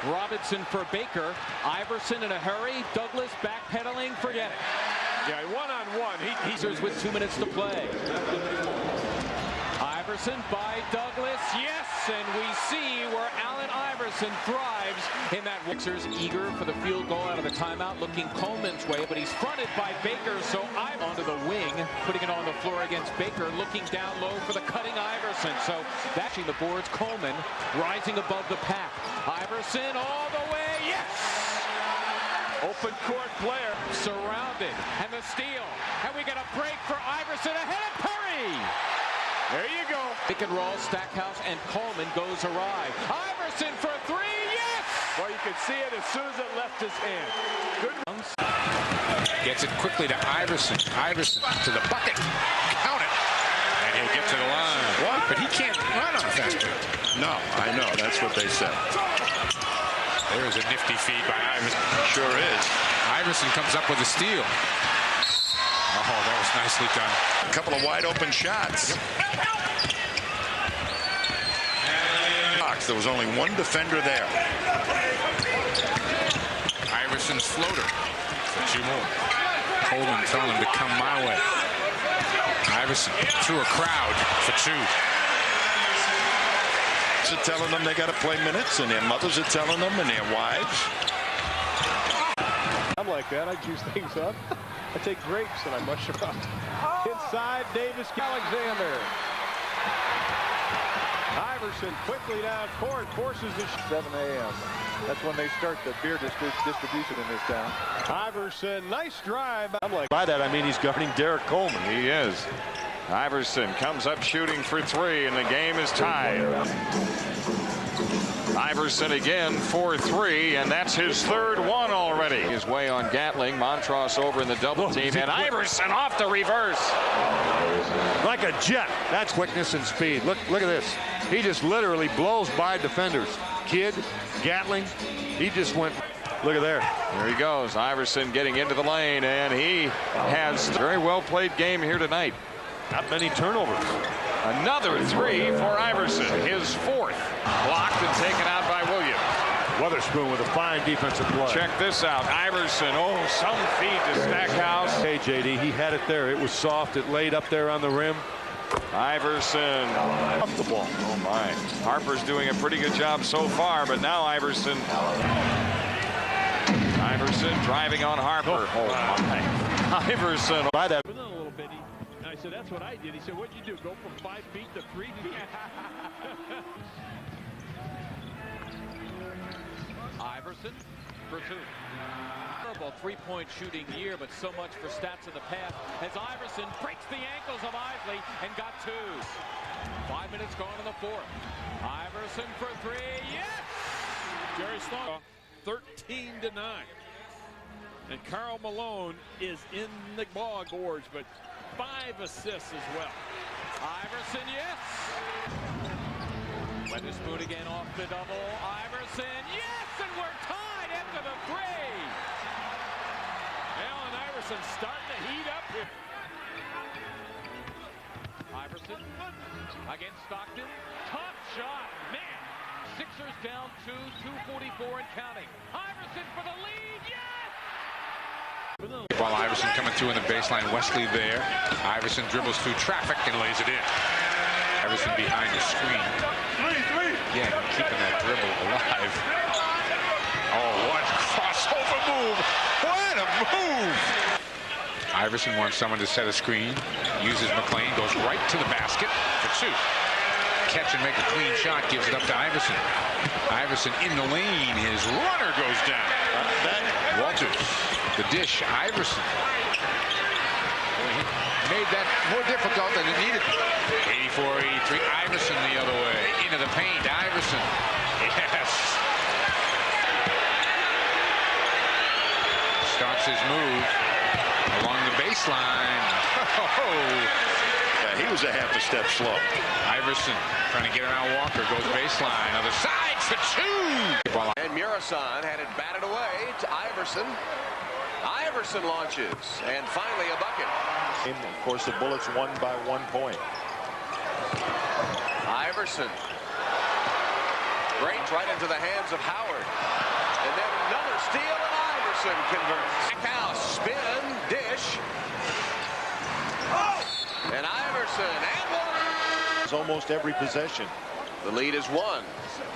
Robinson for Baker. Iverson in a hurry. Douglas backpedaling. Forget it. Yeah, one-on-one. He's with 2 minutes to play. Iverson by Douglas. Yes, and we see where Allen Iverson thrives in that. Sixers eager for the field goal out of the timeout, looking Coleman's way, but he's fronted by Baker, so I'm onto the wing, putting it on the floor against Baker, looking down low for the cutting Iverson. So dashing the boards, Coleman rising above the pack. Iverson all the way, yes! open court player. Surrounded, and the steal. And we get a break for Iverson ahead of Perry. There you go. Pick and roll, Stackhouse, and Coleman goes awry. Iverson for three, yes! Well, you could see it as soon as it left his hand. Good. Gets it quickly to Iverson. Iverson to the bucket. Count it. And he'll get to the line. What? But he can't run on a fast break. No, I know. That's what they said. There's a nifty feed by Iverson. Sure is. Iverson comes up with a steal. Oh, that was nicely done. A couple of wide open shots. There was only one defender there. Iverson's floater for two more. Coleman telling him to come my way. Iverson through a crowd for two. Are telling them they got to play minutes, and their mothers are telling them, and their wives. I'm like that. I juice things up. I take grapes and I mush them up. Inside, Davis, Alexander. Iverson quickly down court, forces the 7 a.m. That's when they start the beer distribution in this town. Iverson, nice drive. I'm like, by that I mean he's guarding Derek Coleman. He is. Iverson comes up shooting for three, and the game is tied. Iverson again for three, and that's his third one already. His way on Gatling. Montross over in the double team, and Iverson off the reverse. Like a jet. That's quickness and speed. Look at this. He just literally blows by defenders. Kidd, Gatling, he just went. Look at there. There he goes. Iverson getting into the lane, and he has a very well played game here tonight. Not many turnovers. Another three for Iverson, his fourth. Blocked and taken out by Williams. Weatherspoon with a fine defensive play. Check this out. Iverson, some feed to Stackhouse. Hey, JD, he had it there. It was soft. It laid up there on the rim. Iverson off the ball. Oh, my. Harper's doing a pretty good job so far, but now Iverson driving on Harper. Oh, my. Iverson. By that. a little bit. I said, that's what I did. He said, what'd you do? Go from 5 feet to 3 feet? Iverson for two. Terrible three-point shooting year, but so much for stats in the past as Iverson breaks the ankles of Isley and got two. 5 minutes gone in the fourth. Iverson for three. Yes! Jerry Sloan, 13-9. And Karl Malone is in the ball gorge, but 5 assists as well. Iverson, yes! Weatherspoon again off the double. Iverson, yes! And we're tied after the three! Allen Iverson starting to heat up here. Iverson against Stockton. Tough shot, man! Sixers down 2:44 and counting. Iverson for the lead, yes! While Iverson coming through in the baseline, Wesley there. Iverson dribbles through traffic and lays it in. Iverson behind the screen. Again, keeping that dribble alive. Oh, what crossover move! What a move! Iverson wants someone to set a screen. Uses McClain, goes right to the basket for two. Catch and make a clean shot, gives it up to Iverson. Iverson in the lane, his runner goes down. Walters, the dish, Iverson. Made that more difficult than it needed. 84-83, Iverson the other way. Into the paint, Iverson. Yes. Starts his move along the baseline. Yeah, he was a half a step slow. Iverson trying to get around Walker, goes baseline. Other side for two. And Murison had it batted away to Iverson. Iverson launches, and finally a bucket. Of course, the Bullets won by 1 point. Iverson. Great right into the hands of Howard. Iverson and one. It's almost every possession. The lead is one.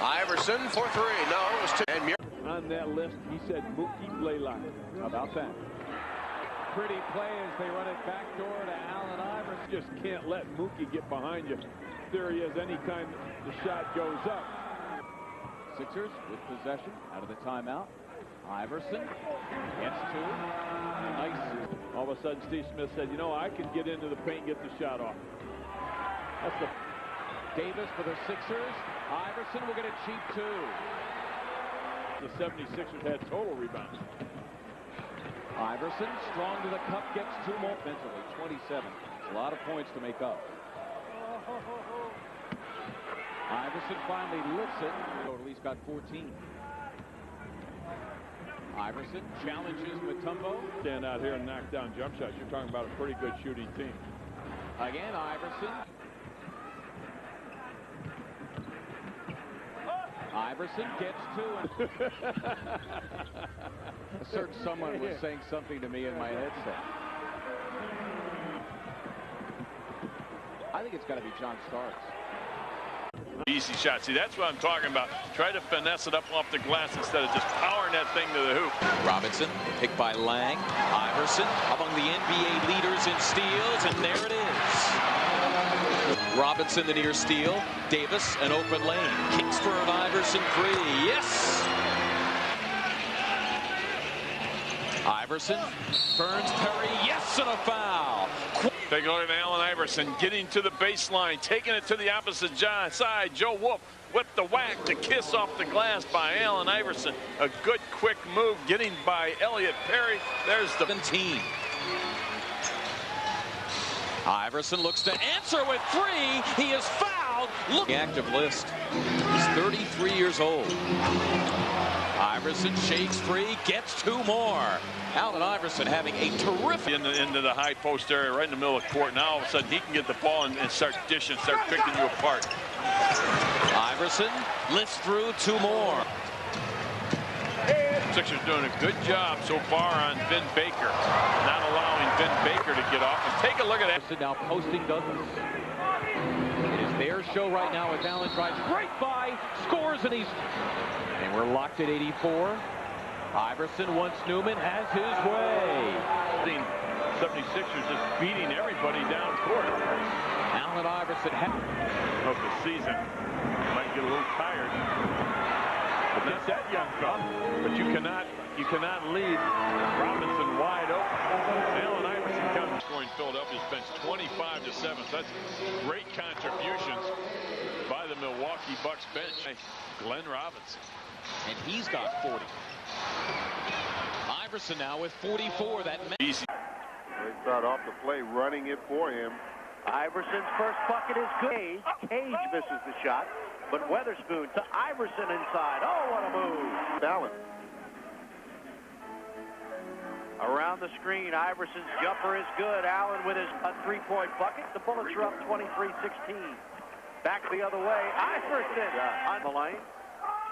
Iverson for three. No, it was two. And on that list, he said Mookie Blaylock. How about that? Pretty play as they run it back door to Allen Iverson. Just can't let Mookie get behind you. There he is. Anytime the shot goes up. Sixers with possession out of the timeout. Iverson gets two. Nice. All of a sudden, Steve Smith said, you know, I can get into the paint and get the shot off. That's the Davis for the Sixers. Iverson will get a cheap two. The 76ers had total rebounds. Iverson, strong to the cup, gets two more. Offensively, 27. A lot of points to make up. Iverson finally lifts it. Total, he's got 14. Iverson challenges Mutombo. Stand out here and knock down jump shots. You're talking about a pretty good shooting team. Again, Iverson. Iverson gets two. A certain someone was saying something to me in my headset. I think it's got to be John Starks. Easy shot. See, that's what I'm talking about. Try to finesse it up off the glass instead of just powering that thing to the hoop. Robinson, picked by Lang. Iverson, among the NBA leaders in steals, and there it is. Robinson, the near steal. Davis, an open lane. Kicks for an Iverson three. Yes! Iverson burns Perry. Yes, and a foul. Take a look at Allen Iverson getting to the baseline, taking it to the opposite side. Joe Wolf with the whack, the kiss off the glass by Allen Iverson. A good quick move getting by Elliott Perry. There's the 17. Iverson looks to answer with three. He is fouled. Look, the active list. He's 33 years old. Iverson shakes free, gets two more. Allen Iverson having a terrific into the high post area right in the middle of the court. Now all of a sudden he can get the ball and start dishing, start picking you apart. Iverson lifts through two more. Sixers doing a good job so far on Vin Baker, not allowing Vin Baker to get off. And take a look at that. Now posting Douglas. It is their show right now as Allen drives right by, scores, and we're locked at 84. Iverson, once Newman, has his way. 76ers just beating everybody down court. Allen Iverson of the season. Might get a little tired. But not that young fella. But you cannot leave Robinson wide open. Allen Iverson comes scoring Philadelphia's bench 25-7. That's great contributions by the Milwaukee Bucks bench. Glenn Robinson. And he's got 40. Iverson now with 44. That easy. They start off the play running it for him. Iverson's first bucket is good. Cage misses the shot, but Weatherspoon to Iverson inside. Oh, what a move. Balance. Around the screen, Iverson's jumper is good. Allen with his three-point bucket. The Bullets are up 23-16. Back the other way. Iverson on the lane.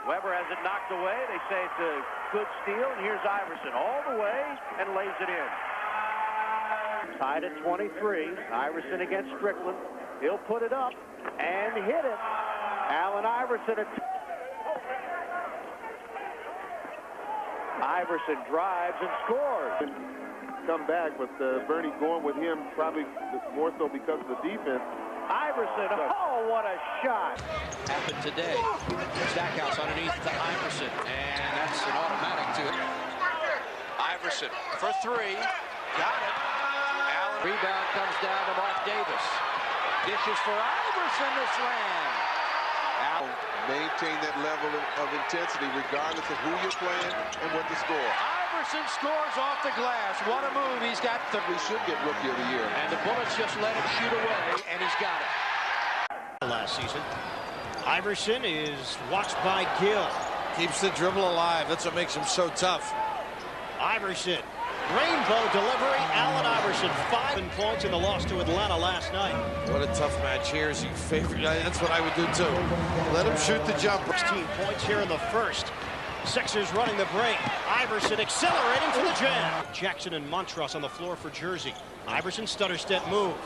Weber has it knocked away. They say it's a good steal, and here's Iverson all the way and lays it in. Tied at 23. Iverson against Strickland. He'll put it up and hit it. Allen Iverson. Iverson drives and scores. Come back, but Bernie going with him probably more so because of the defense. Iverson, oh, what a shot. Happened today. Stackhouse underneath to Iverson, and that's an automatic to it. Iverson for three. Got it. Allen. Rebound comes down to Mark Davis. Dishes for Iverson to slam. Allen. Maintain that level of intensity regardless of who you're playing and what the score. Iverson scores off the glass. What a move. He's got the... We should get Rookie of the Year. And the Bullets just let him shoot away, and he's got it. Last season. Iverson is watched by Gill. Keeps the dribble alive. That's what makes him so tough. Iverson. Rainbow delivery. Allen Iverson, 5 points in the loss to Atlanta last night. What a tough match here. Is he favorite? That's what I would do too. Let him shoot the jumper. 16 points here in the first. Sixers running the break. Iverson accelerating for the jam. Jackson and Montross on the floor for Jersey. Iverson stutter step move.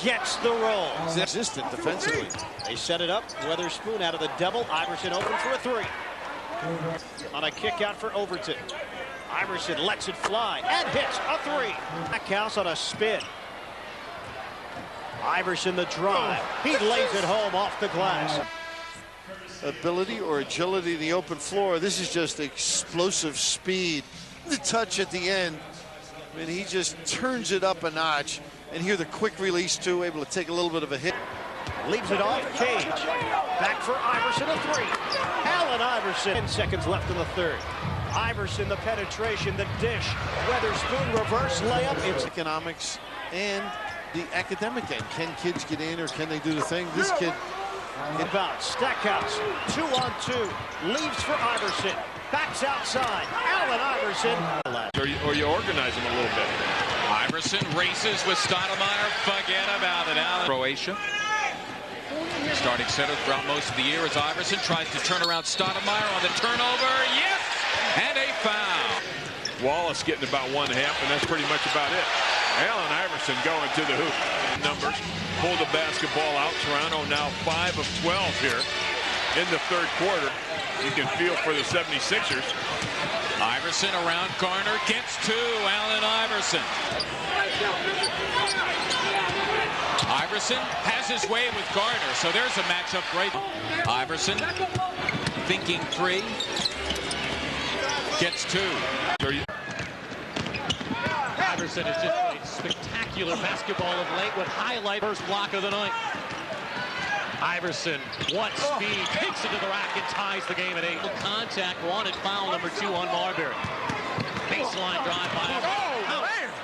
gets the roll. Resistant defensively. They set it up. Weatherspoon out of the double. Iverson open for a three. On a kick out for Overton. Iverson lets it fly and hits a three. Stackhouse on a spin. Iverson the drive. He lays it home off the glass. Ability or agility in the open floor. This is just explosive speed. The touch at the end. I mean, he just turns it up a notch. And here the quick release too, able to take a little bit of a hit. Leaves it off Cage. Back for Iverson, a three. Allen Iverson. 10 seconds left in the third. Iverson, the penetration, the dish. Weatherspoon, reverse layup. It's economics and the academic end. Can kids get in or can they do the thing? This kid. About Stackhouse, 2-on-2. Leaves for Iverson. Backs outside. Allen Iverson. Or you organize them a little bit. Iverson races with Stoudemire. Forget about it, Allen. Croatia. Starting center throughout most of the year as Iverson tries to turn around Stoudemire on the turnover. Yes! And a foul. Wallace getting about 1/2, and that's pretty much about it. Allen Iverson going to the hoop. Numbers. Pull the basketball out. Toronto now 5 of 12 here in the third quarter. You can feel for the 76ers. Iverson around Garner, gets two. Allen Iverson. Iverson has his way with Garner, so there's a matchup right. Iverson thinking three. Gets two. Iverson has just played spectacular basketball of late with highlight first block of the night. Iverson, what speed, kicks into the rack and ties the game at 8. Contact, wanted foul number 2 on Marbury. Baseline drive by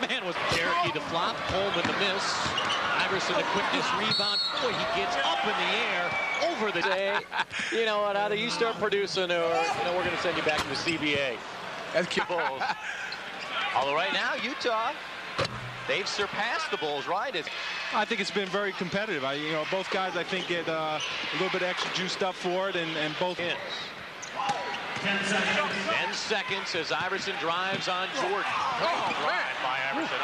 man was Cherokee to flop, Coleman to miss. Iverson the quickness rebound. Boy, he gets up in the air over the day. You know what? Either you start producing or we're going to send you back to the CBA. That's cute. Bulls. Although right now Utah, they've surpassed the Bulls, right? I think it's been very competitive. Both guys I think get a little bit extra juiced up for it, and both ends. 10 seconds as Iverson drives on Jordan. Drive by Iverson.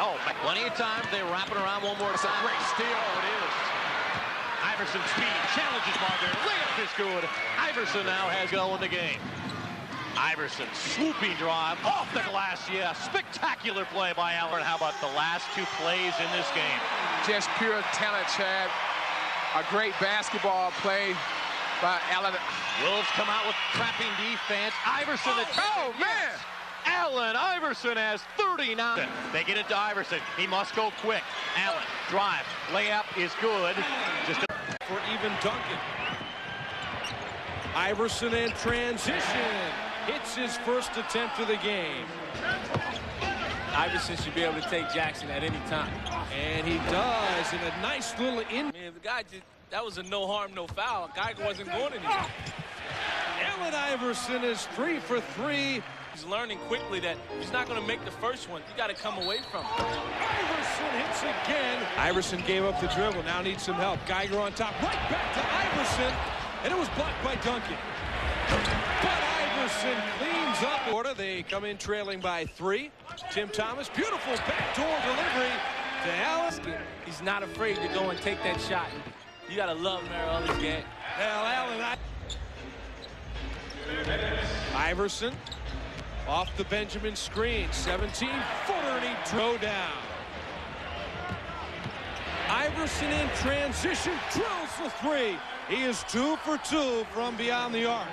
Plenty of time. They wrap it around one more time. Great steal. It is. Iverson speed challenges Marbury. Layup is good. Iverson now has go in the game. Iverson swooping drive off the glass. Yeah, spectacular play by Allen. How about the last 2 plays in this game? Just pure talent, Chad. A great basketball play by Allen. Wolves come out with trapping defense. Iverson. Man! Allen Iverson has 39. They get it to Iverson. He must go quick. Allen, drive. Layup is good. Just for even Duncan. Iverson in transition. Hits his first attempt of the game. Iverson should be able to take Jackson at any time. And he does in a nice little in. Man, the guy that was a no harm, no foul. Guy wasn't going anywhere. Allen Iverson is 3 for 3. He's learning quickly that he's not going to make the first one. You got to come away from it. Iverson hits again. Iverson gave up the dribble. Now needs some help. Geiger on top. Right back to Iverson. And it was blocked by Duncan. But Iverson cleans up order. They come in trailing by 3. Tim Thomas, beautiful backdoor delivery to Allen. He's not afraid to go and take that shot. You got to love him all this game. Well, Allen. Iverson off the Benjamin screen. 17-footer, and he throw down. Iverson in transition, drills the 3. He is 2 for 2 from beyond the arc.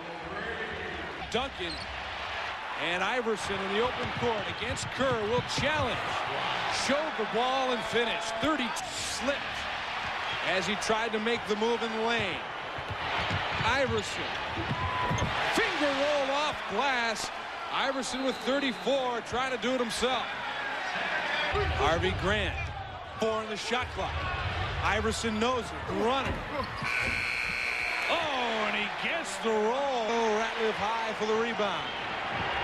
Duncan and Iverson in the open court against Kerr will challenge. Showed the ball and finished. 30 slipped as he tried to make the move in the lane. Iverson. Finger roll off glass. Iverson with 34 trying to do it himself. Harvey Grant. 4 in the shot clock. Iverson knows it. Running. Oh, and he gets the roll. Ratliff high for the rebound.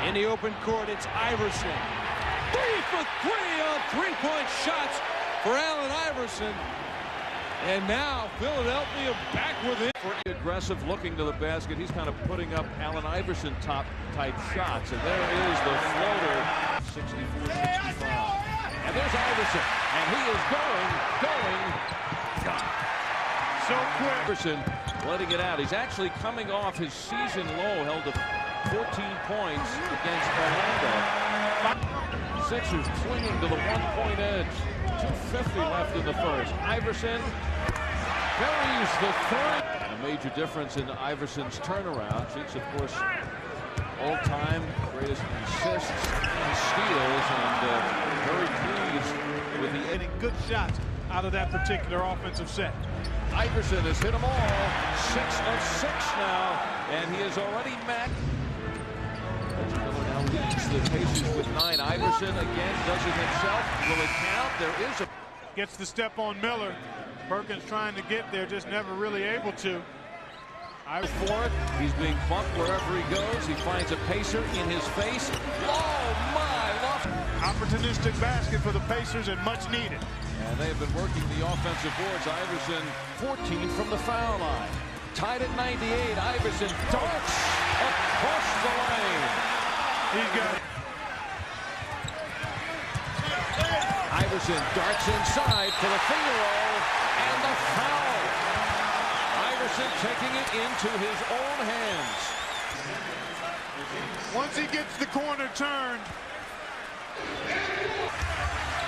In the open court, it's Iverson. 3 for 3 on three-point shots for Allen Iverson. And now Philadelphia back with it. Aggressive, looking to the basket. He's kind of putting up Allen Iverson type shots. And there is the floater. 64-65. And there's Iverson. And he is going. so quick. Iverson letting it out. He's actually coming off his season low, held to 14 points against Orlando. Sixers clinging to the one-point edge. 2:50 left in the first. Iverson buries the third. A major difference in Iverson's turnaround. Cheeks, of course, all-time greatest assists and steals, and very pleased with the getting good shots out of that particular offensive set. Iverson has hit them all. 6 of 6 now, and he has already met. Miller now leads the Pacers with 9. Iverson again does it himself. Will it count? There is a gets the step on Miller. Perkins trying to get there, just never really able to. For it. He's being bumped wherever he goes. He finds a Pacer in his face. Oh my! Opportunistic basket for the Pacers and much needed. And they have been working the offensive boards. Iverson 14 from the foul line. Tied at 98. Iverson darts across the lane. He's got it. Iverson darts inside for the finger roll and the foul. Iverson taking it into his own hands. Once he gets the corner turned,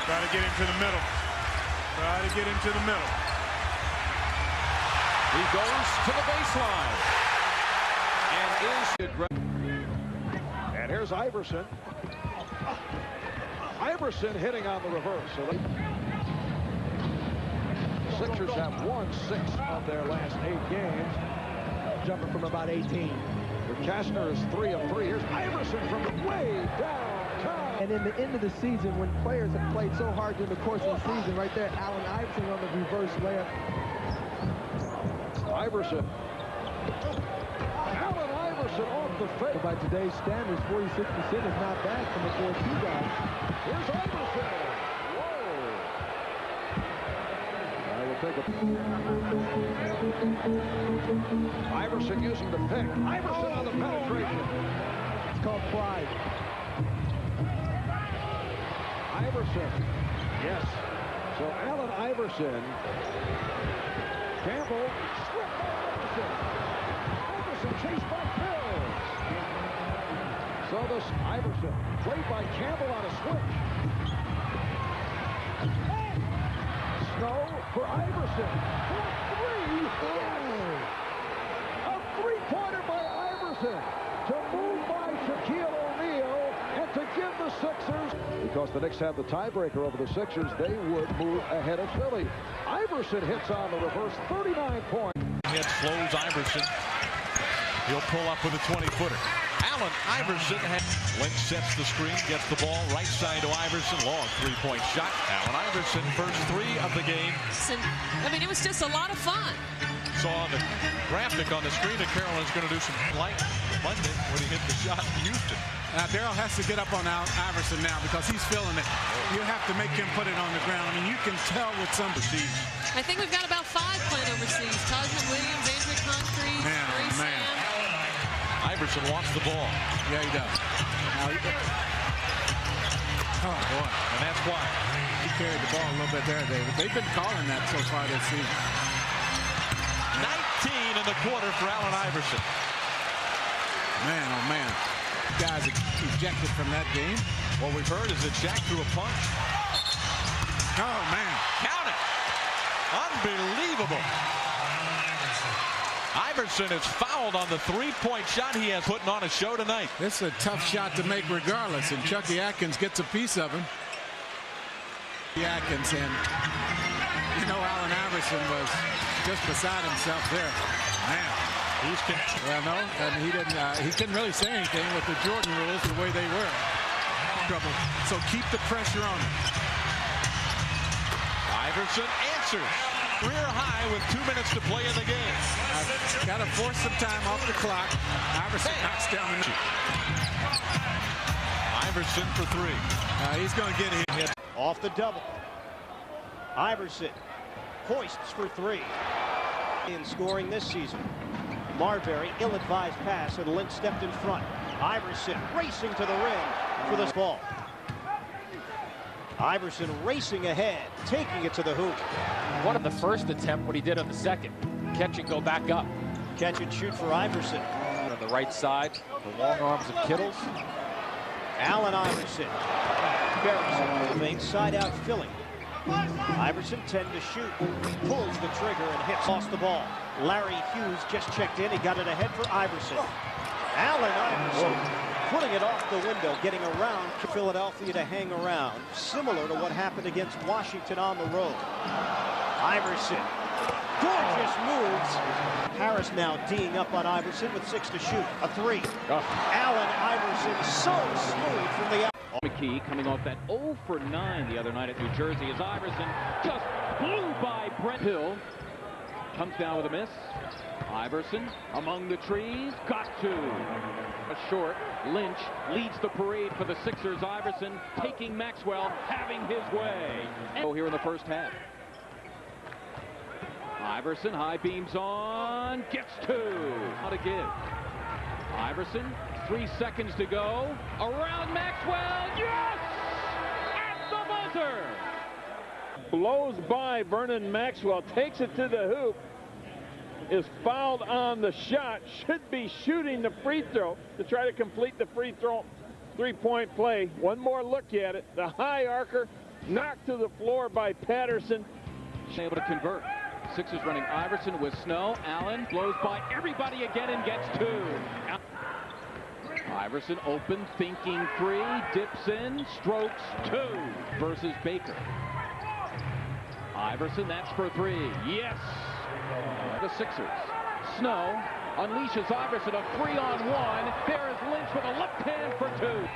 try to get him to the middle. Try to get him to the middle. He goes to the baseline and And here's Iverson. Iverson hitting on the reverse. So Sixers have won 6 of their last 8 games. Jumping from about 18. Kastner is 3 of 3. Here's Iverson from way downtown. And in the end of the season, when players have played so hard during the course of the season, right there, Allen Iverson on the reverse layup. Iverson. Allen Iverson off the face. By today's standards, 46% is not bad from the 4-2 guy. Here's Iverson. Whoa. I will take a... Iverson using the pick. Iverson on the penetration. It's called pride. Iverson. Yes. So Allen Iverson. Campbell. Swift by Iverson. Iverson chased by Bills. So this Iverson played by Campbell on a switch. Snow for Iverson. For 3. Yes. A three-pointer by Iverson to move by Shaquille O'Neal and to give the Sixers. Because the Knicks have the tiebreaker over the Sixers, they would move ahead of Philly. Iverson hits on the reverse, 39 points. Head slows Iverson. He'll pull up with a 20-footer. Allen Iverson. Link sets the screen, gets the ball right side to Iverson. Long three-point shot. Allen Iverson, first 3 of the game. I mean, it was just a lot of fun. Saw the graphic on the screen that Carolyn's going to do some light Monday when he hit the shot in Houston. Daryl has to get up on Iverson now because he's feeling it. You have to make him put it on the ground. I mean, you can tell with some overseas. I think we've got about 5 playing overseas. Tajman Williams, Andrew Concrete, Man. Iverson wants the ball. Yeah, he does. Now oh, boy. And that's why. He carried the ball a little bit there, David. They've been calling that so far this season. 19 in the quarter for Allen Iverson. Man, oh man. Guys ejected from that game. What we've heard is that Shaq threw a punch. Oh, man. Count it. Unbelievable. Iverson is fouled on the three-point shot he has putting on a show tonight. This is a tough shot to make regardless, and Chucky Atkins gets a piece of him. Atkins, and you know Allen Iverson was just beside himself there. Man. Well, no, and he couldn't really say anything with the Jordan rules the way they were. Trouble. So keep the pressure on him. Iverson answers. Career high with 2 minutes to play in the game. Got to force some time off the clock. Iverson knocks down the net. Iverson for 3. He's going to get hit. Off the double. Iverson hoists for 3. In scoring this season. Marbury, ill-advised pass, and Lynch stepped in front. Iverson racing to the rim for this ball. Iverson racing ahead, taking it to the hoop. One on the first attempt, what he did on the second. catch and go back up. Catch and shoot for Iverson. On the right side, the long arms of Kittles. Allen Iverson. Barrison moving side out Philly. Iverson 10 to shoot. Pulls the trigger and hits. Lost the ball. Larry Hughes just checked in. He got it ahead for Iverson. Allen Iverson putting it off the window, getting around Philadelphia to hang around, similar to what happened against Washington on the road. Iverson, gorgeous moves. Harris now D'ing up on Iverson with 6 to shoot. A 3. Allen Iverson so smooth from the out. McKee coming off that 0 for 9 the other night at New Jersey as Iverson just blew by Brent Hill. Comes down with a miss. Iverson among the trees, got to. A short. Lynch leads the parade for the Sixers. Iverson taking Maxwell, having his way. Here in the first half. Iverson, high beams on, gets 2. How to give. Iverson, 3 seconds to go. Around Maxwell, yes! At the buzzer! Blows by Vernon Maxwell, takes it to the hoop, is fouled on the shot, should be shooting the free throw to try to complete the free throw three-point play. One more look at it. The high arcer knocked to the floor by Patterson. Able to convert. Sixers running Iverson with Snow. Allen blows by everybody again and gets 2. Iverson open, thinking 3, dips in, strokes 2 versus Baker. Iverson, that's for 3. Yes! The Sixers. Snow unleashes Iverson, a 3-on-1. There is Lynch with a left hand for 2.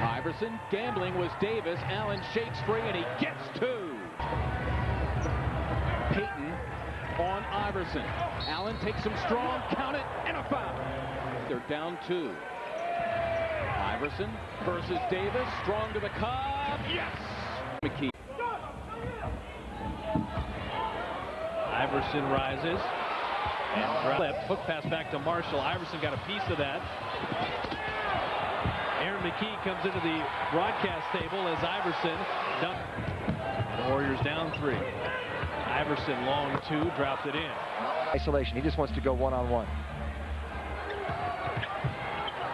Iverson gambling was Davis. Allen shakes free and he gets 2. Payton on Iverson. Allen takes him strong, count it, and a foul. They're down 2. Iverson versus Davis, strong to the cup. Yes! McKee. Iverson rises and flip. Hook pass back to Marshall. Iverson got a piece of that. Aaron McKee comes into the broadcast table as Iverson. The Warriors down 3. Iverson long 2, dropped it in. Isolation. He just wants to go one-on-one.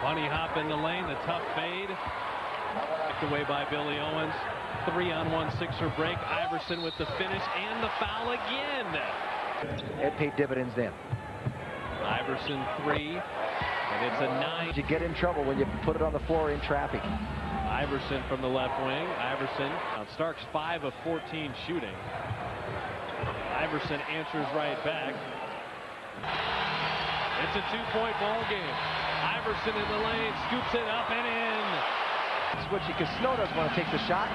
Bunny hop in the lane, the tough fade. Kicked away by Billy Owens. 3-on-1 Sixer break. Iverson with the finish and the foul again. It paid dividends then. Iverson 3, and it's a 9. You get in trouble when you put it on the floor in traffic. Iverson from the left wing. Iverson on Starks 5 of 14 shooting. Iverson answers right back. It's a 2-point ball game. Iverson in the lane, scoops it up and in. Switching because Snow doesn't want to take the shot.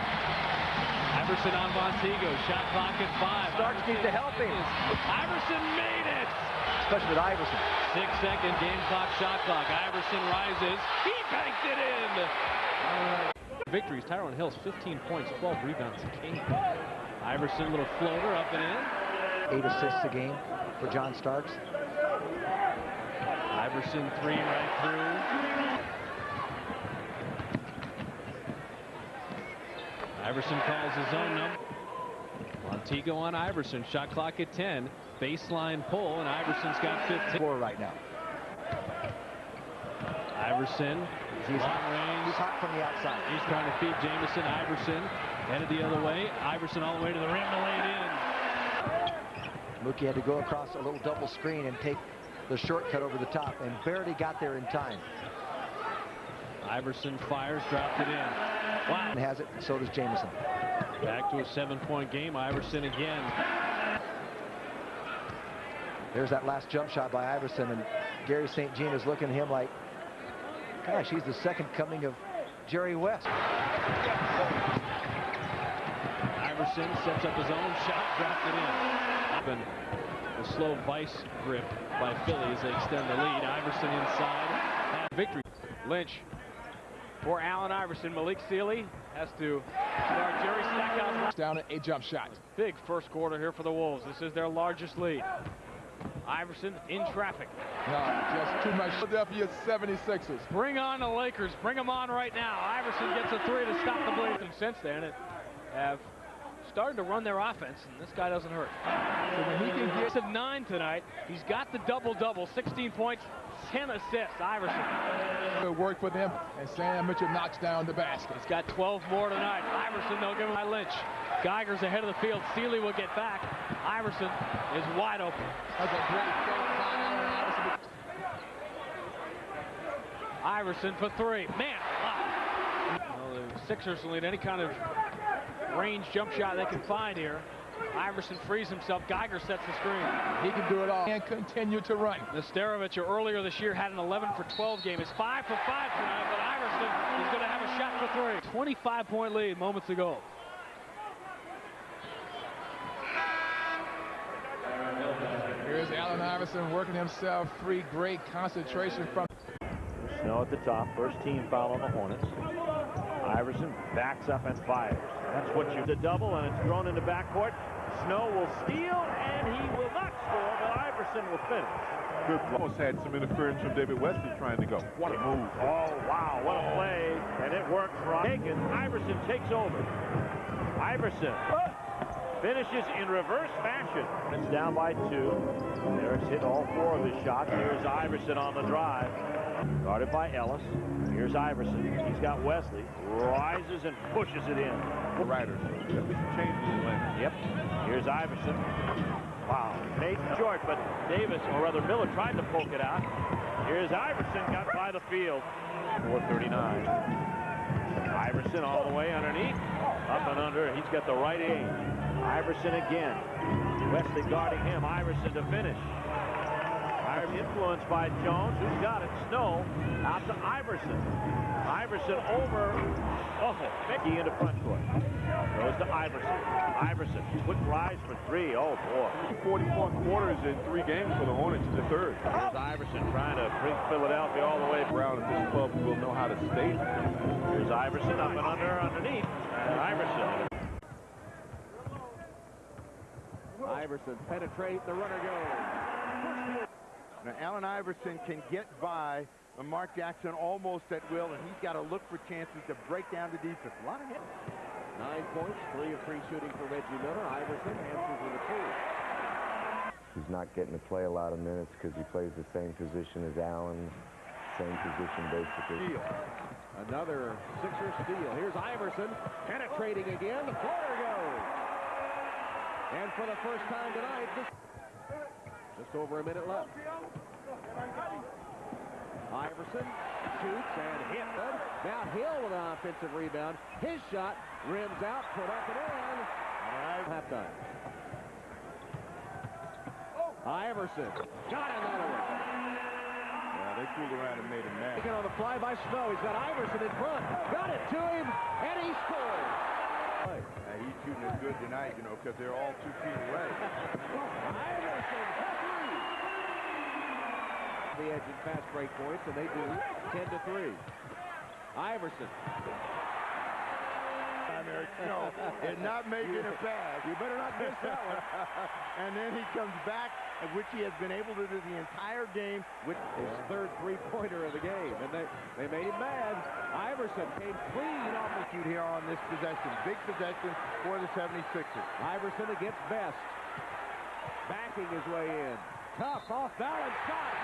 Iverson on Montego, shot clock at 5. Starks needs to help him. Iverson made it. Especially with Iverson. 6-second game clock, shot clock. Iverson rises. He banked it in. Victories. Tyrone Hills 15 points, 12 rebounds a game. Iverson, little floater up and in. 8 assists a game for John Starks. Iverson 3 right through. Iverson calls his own number. Montego on Iverson. Shot clock at 10. Baseline pull, and Iverson's got 15. 4 right now. Iverson, he's long range. He's hot from the outside. He's trying to feed Jamison. Iverson headed the other way. Iverson all the way to the rim to lay it in. Mookie had to go across a little double screen and take the shortcut over the top, and barely got there in time. Iverson fires, dropped it in. Wow. And has it, so does Jamison. Back to a 7-point game. Iverson again. There's that last jump shot by Iverson, and Gary St. Jean is looking at him like, gosh, he's the second coming of Jerry West. Iverson sets up his own shot, dropped it in. The slow vice grip by Philly as they extend the lead. Iverson inside. Victory. Lynch for Allen Iverson. Malik Sealy has to start Jerry Stackhouse. Down at a jump shot. Big first quarter here for the Wolves. This is their largest lead. Iverson in traffic. No, just too much. Philadelphia 76ers. Bring on the Lakers. Bring them on right now. Iverson gets a 3 to stop the bleed. And since then, have starting to run their offense, and this guy doesn't hurt. So when he can get of 9 tonight, he's got the double-double, 16 points, 10 assists. Iverson. Good work for them, and Sam Mitchell knocks down the basket. He's got 12 more tonight. Iverson, they'll give him by Lynch. Geiger's ahead of the field. Seeley will get back. Iverson is wide open. That's a great fake by Allen Iverson. Iverson for 3. Man, wow. Well, the Sixers will need any kind of range jump shot they can find here. Iverson frees himself. Geiger sets the screen. He can do it all and continue to run. Nesterovic earlier this year had an 11 for 12 game. It's 5 for 5 tonight, but Iverson is going to have a shot for 3. 25-point lead moments ago. Here's Allen Iverson working himself free. Great concentration from Snow at the top. First team foul on the Hornets. Iverson backs up and fires. That's what you the double, and it's thrown into backcourt. Snow will steal, and he will not score, but Iverson will finish. Good play. Almost had some interference from David Wesley trying to go. What a move. Oh, wow, what a play. And it works for Taken. Iverson takes over. Iverson finishes in reverse fashion. It's down by 2. Eric's hit all 4 of his shots. Here's Iverson on the drive. Guarded by Ellis. Here's Iverson. He's got Wesley. Rises and pushes it in. The Riders. At least change the lane. Yep. Here's Iverson. Wow. Made short, but Davis, or rather Miller, tried to poke it out. Here's Iverson, got by the field. 4:39. Iverson all the way underneath. Up and under. He's got the right aim. Iverson again. Wesley guarding him. Iverson to finish. Influenced by Jones, who's got it. Snow out to Iverson. Iverson over. Oh, Mickey into front court. Goes to Iverson. Iverson, quick rise for 3. Oh, boy. 44 quarters in 3 games for the Hornets in the third. Here's Iverson trying to bring Philadelphia all the way around. If this club will know how to stay. Here's Iverson up and underneath. And Iverson. Iverson penetrate. The runner goes. Now, Allen Iverson can get by Mark Jackson almost at will, and he's got to look for chances to break down the defense. A lot of hits. 9 points, 3 of 3 shooting for Reggie Miller. Iverson answers with a 2. He's not getting to play a lot of minutes because he plays the same position as Allen. Same position, basically. Steal. Another Sixer steal. Here's Iverson penetrating again. The floater goes. And for the first time tonight, just over a minute left. Iverson shoots and hits. Now Hill with an offensive rebound. His shot rims out, put up and in. Halftime. Iverson got another one. Yeah, they fooled around and made him mad. Taken on the fly by Snow. He's got Iverson in front. Got it to him, and he scores. He's shooting as good tonight, you know, because they're all 2 feet away. Iverson for 3. The edge and fast break points, and they do 10-3. Iverson. No, is not making a pass. You better not miss that one. And then he comes back, which he has been able to do the entire game. With his third three-pointer of the game, and they made him mad. Iverson came clean off the shoot here on this possession. Big possession for the 76ers. Iverson against Best. Backing his way in. Tough off-balance shot,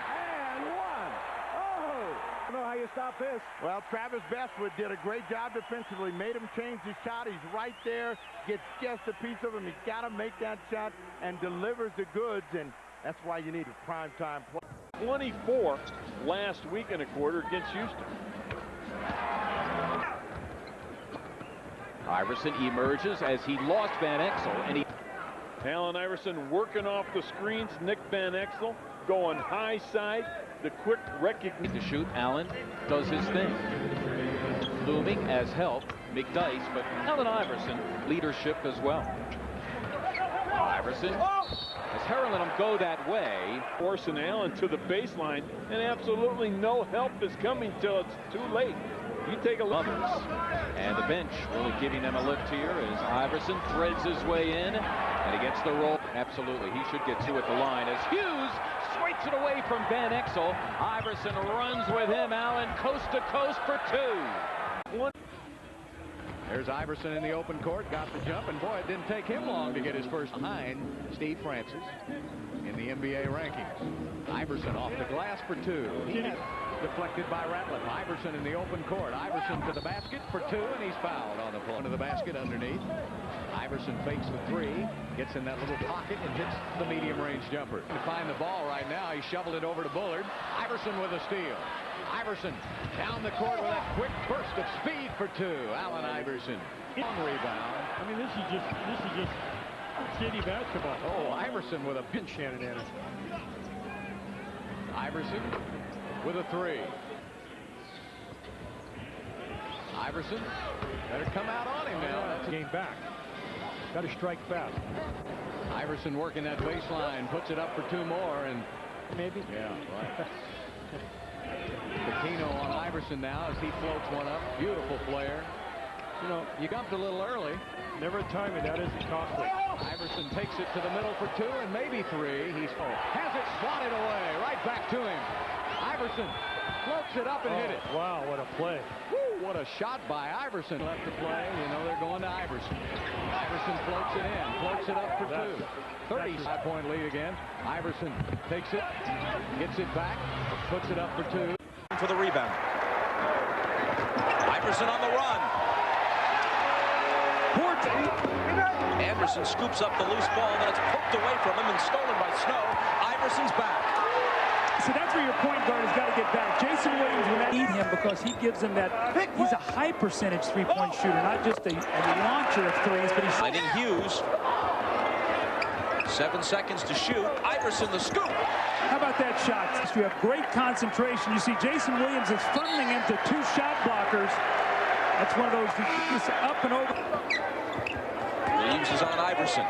and one. Oh! I don't know how you stop this. Well, Travis Bestwood did a great job defensively. Made him change his shot. He's right there. Gets just a piece of him. He's got to make that shot and delivers the goods, and that's why you need a prime-time play. 24 last week in a quarter against Houston. Iverson emerges as he lost Van Exel, and he... Allen Iverson working off the screens. Nick Van Exel going high side. The quick recognition. To shoot, Allen does his thing. Looming as help, McDice, but Allen Iverson, leadership as well. Iverson has Harlan him go that way. Forcing Allen to the baseline, and absolutely no help is coming till it's too late. You take a look. And the bench really giving them a lift here as Iverson threads his way in, and he gets the roll. Absolutely, he should get 2 at the line as Hughes swipes it away from Van Exel. Iverson runs with him. Allen coast to coast for 2. There's Iverson in the open court, got the jump, and boy, it didn't take him long to get his first behind Steve Francis in the NBA rankings. Iverson off the glass for two. Deflected by Ratliff. Iverson in the open court. Iverson to the basket for two, and he's fouled on the point of the basket underneath. Iverson fakes the three, gets in that little pocket, and hits the medium-range jumper. To find the ball right now, he shoveled it over to Bullard. Iverson with a steal. Iverson down the court with that quick burst of speed for two. Allen Iverson on rebound. I mean, this is just city basketball. Oh, Iverson with a pinch handed in it. Iverson with a three. Iverson better come out on him now. That's a game back. Got to strike fast. Iverson working that baseline, puts it up for two more, and maybe. Yeah, right. Patino on Iverson now as he floats one up. Beautiful flare. You know, you jumped a little early. Never timing. That isn't costly. Iverson takes it to the middle for two and maybe three. He has it swatted away. Right back to him. Iverson floats it up and hit it. Wow, what a play. Woo, what a shot by Iverson. Left to play. You know they're going to Iverson. Iverson floats it in. Floats it up for two. 35-point lead again. Iverson takes it. Gets it back. Puts it up for two. For the rebound. Iverson on the run. Anderson scoops up the loose ball, and then it's poked away from him and stolen by Snow. Iverson's back. So that's where your point guard has got to get back. Jason Williams will not need him because he gives him that. He's a high percentage three-point shooter, not just a launcher of threes, but he's. Lighting Hughes. 7 seconds to shoot. Iverson the scoop. How about that shot? You have great concentration. You see Jason Williams is funneling into two shot blockers. That's one of those just up and over. Williams is on Iverson.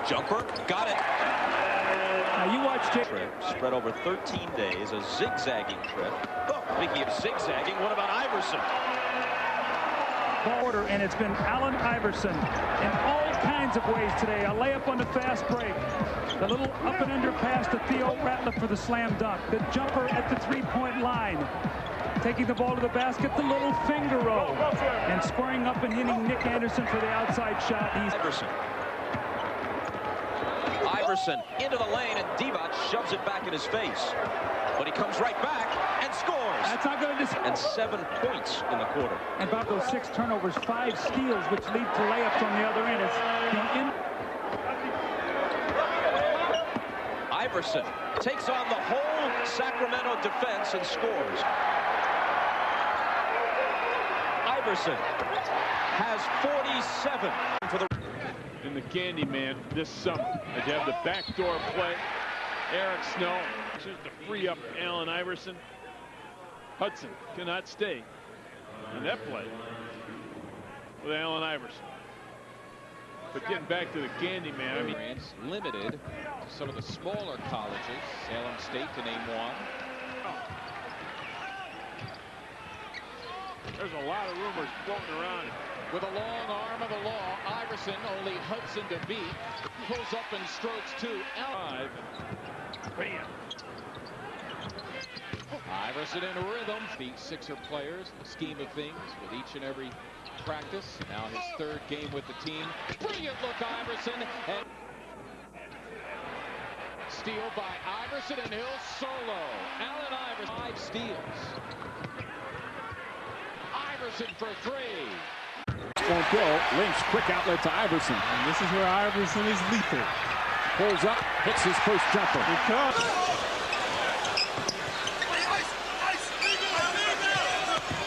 Jumper, got it. Now you watch trip spread over 13 days, a zigzagging trip. Speaking of zigzagging, what about Iverson? Order, and it's been Allen Iverson in all kinds of ways today. A layup on the fast break, the little up and under pass to Theo Ratliff for the slam dunk, the jumper at the three-point line, taking the ball to the basket, the little finger roll, and squaring up and hitting Nick Anderson for the outside shot. Iverson into the lane, and Divac shoves it back in his face. But he comes right back and scores. That's not going to and 7 points in the quarter. And about those 6 turnovers, 5 steals, which lead to layups on the other end. Iverson takes on the whole Sacramento defense and scores. Iverson has 47 for the. In the Candyman this summer, as you have the backdoor play. Eric Snow just to free up Allen Iverson. Hudson cannot stay in that play with Allen Iverson. But getting back to the Candyman, I mean, limited to some of the smaller colleges. Salem State to name one. There's a lot of rumors floating around. With a long arm of the law, Iverson, only Hudson to beat, pulls up and strokes two. Bam. Iverson in rhythm. The Sixer players, the scheme of things with each and every practice. Now his third game with the team. Brilliant look, Iverson. And steal by Iverson, and he'll solo. Allen Iverson, 5 steals. Iverson for 3. Won't go. Lynch, quick outlet to Iverson. And this is where Iverson is lethal. Pulls up, hits his first jumper.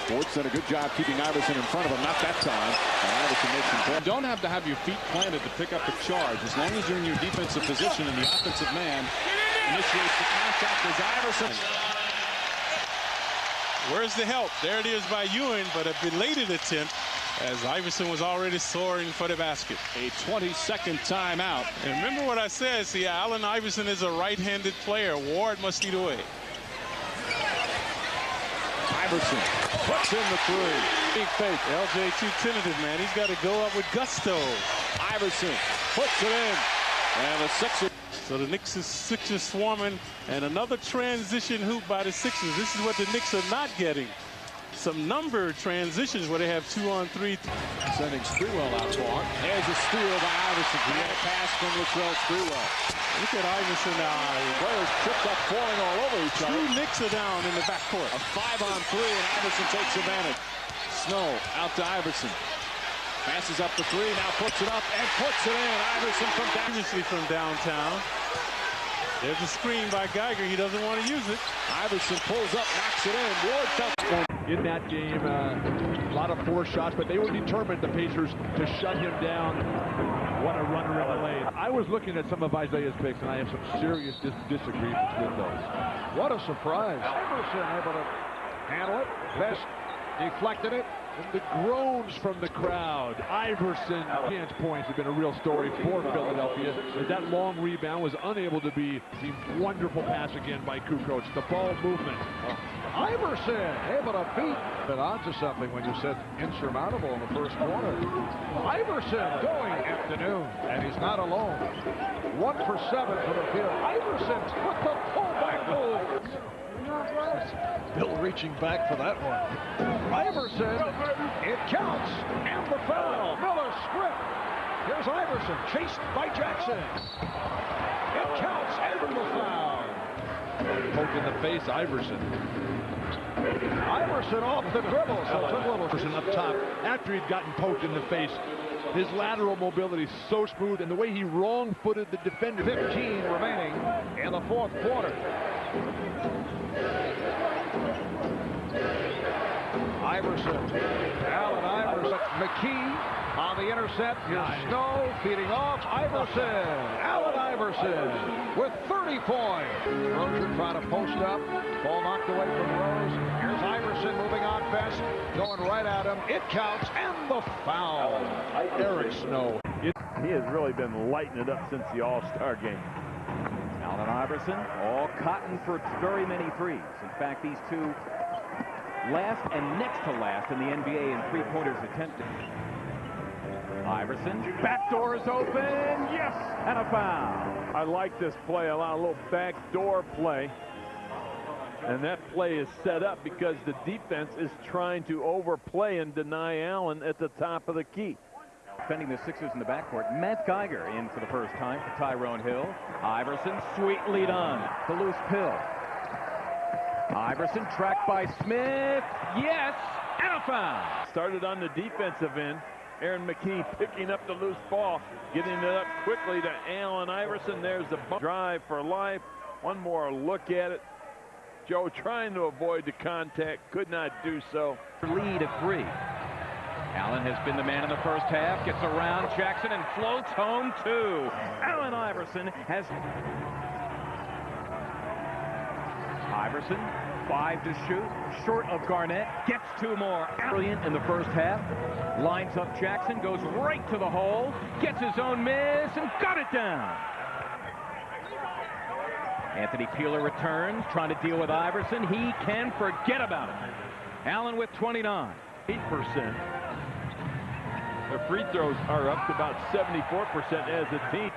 Sports did a good job keeping Iverson in front of him. Not that time. And Iverson makes him play. You don't have to have your feet planted to pick up the charge. As long as you're in your defensive position and the offensive man initiates the contact as Iverson. Where's the help? There it is by Ewing, but a belated attempt as Iverson was already soaring for the basket. A 22nd timeout. And remember what I said, see, Allen Iverson is a right-handed player. Ward must lead away. Iverson puts in the 3. Big fake. LJ too tentative, man. He's got to go up with gusto. Iverson puts it in. And the Sixers. So the Sixers swarming, and another transition hoop by the Sixers. This is what the Knicks are not getting. some number transitions where they have 2-on-3. Sending Sprewell out far. There's a steal by Iverson. He had a pass from Latrell Sprewell. Look at Iverson now. Players tripped up, falling all over each other. Two Knicks are down in the backcourt. A 5-on-3, and Iverson takes advantage. Snow out to Iverson. Passes up the 3, now puts it up and puts it in. Iverson from downtown. There's a screen by Geiger. He doesn't want to use it. Iverson pulls up, knocks it in. Ward dumps. In that game, a lot of forced shots, but they were determined, the Pacers, to shut him down. What a runner in the lane. I was looking at some of Isaiah's picks, and I have some serious disagreements with those. What a surprise. Iverson able to handle it. Best deflected it. And the groans from the crowd. Iverson, chance points have been a real story for Philadelphia. As that long rebound was unable to be wonderful pass again by Kukoc. The ball movement. Iverson able to beat. But onto something when you said insurmountable in the first quarter. Iverson going afternoon, and he's not alone. 1 for 7 for the field. Iverson with the pullback move. Bill reaching back for that one. Iverson, it counts, and the foul. Miller strip. Here's Iverson, chased by Jackson. It counts, and the foul. Poke in the face, Iverson. Iverson off the dribble, so took a little person up top after he'd gotten poked in the face. His lateral mobility so smooth, and the way he wrong-footed the defender. 15 remaining in the fourth quarter. Iverson, Allen Iverson, McKee on the intercept. Here's Snow feeding off. Iverson, Allen Iverson with 30 points. Rozier trying to post up. Ball knocked away from Rose. Here's Iverson moving on best, going right at him. It counts, and the foul. Eric Snow. He has really been lighting it up since the All-Star game. Allen Iverson, all cotton for very many threes. In fact, these two last and next to last in the NBA in three-pointers attempted. Iverson, back door is open, yes, and a foul. I like this play, a little backdoor play. And that play is set up because the defense is trying to overplay and deny Allen at the top of the key. Defending the Sixers in the backcourt, Matt Geiger in for the first time for Tyrone Hill. Iverson, sweetly done. The loose pill. Iverson tracked by Smith. Yes, and a foul. Started on the defensive end. Aaron McKee picking up the loose ball, getting it up quickly to Allen Iverson. There's the drive for life. One more look at it. Joe trying to avoid the contact, could not do so. Lead at 3. Allen has been the man in the first half, gets around Jackson and floats home 2. Allen Iverson has... Iverson, 5 to shoot, short of Garnett, gets 2 more. Brilliant in the first half, lines up Jackson, goes right to the hole, gets his own miss, and got it down. Anthony Peeler returns, trying to deal with Iverson. He can forget about it. Allen with 29. 8%. Their free throws are up to about 74% as a team.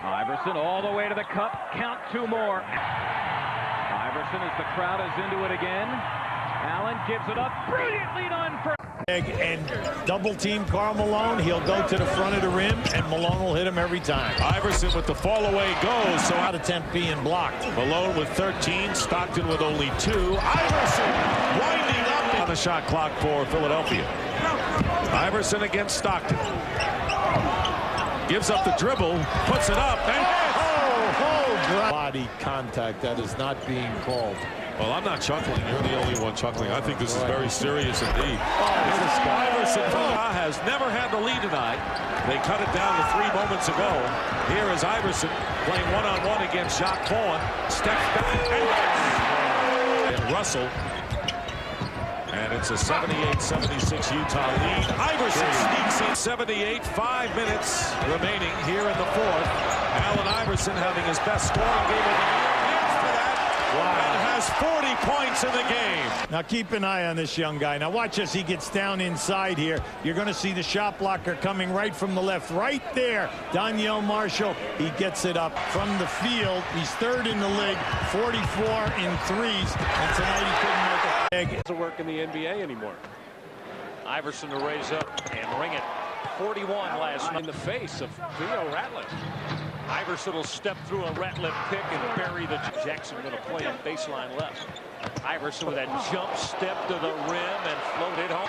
Iverson all the way to the cup. Count 2 more. Iverson as the crowd is into it again. Allen gives it up. Brilliantly done for... And double team Karl Malone. He'll go to the front of the rim, and Malone will hit him every time. Iverson with the fall away goes, so out of 10 being blocked. Malone with 13, Stockton with only 2. Iverson winding up on the shot clock for Philadelphia. Iverson against Stockton. Gives up the dribble, puts it up, and body contact that is not being called. Well, I'm not chuckling. You're the only one chuckling. I think this is very serious indeed. Iverson has never had the lead tonight. They cut it down to 3 moments ago. Here is Iverson playing one-on-one against Jacques Vaughn. Steps back and Russell. And it's a 78-76 Utah lead. Iverson sneaks in 78, 5 minutes remaining here in the fourth. Allen Iverson having his best scoring game of the year. And has 40 points in the game. Now keep an eye on this young guy. Now watch as he gets down inside here. You're going to see the shot blocker coming right from the left. Right there, Donyell Marshall. He gets it up from the field. He's 3rd in the league, 44 in threes. And tonight he couldn't make a It doesn't work in the NBA anymore. Iverson to raise up and ring it. 41 last night in the face of Theo Ratliff. Iverson will step through a Ratliff pick and bury the Jackson going to play on baseline left. Iverson with that jump step to the rim and float it home.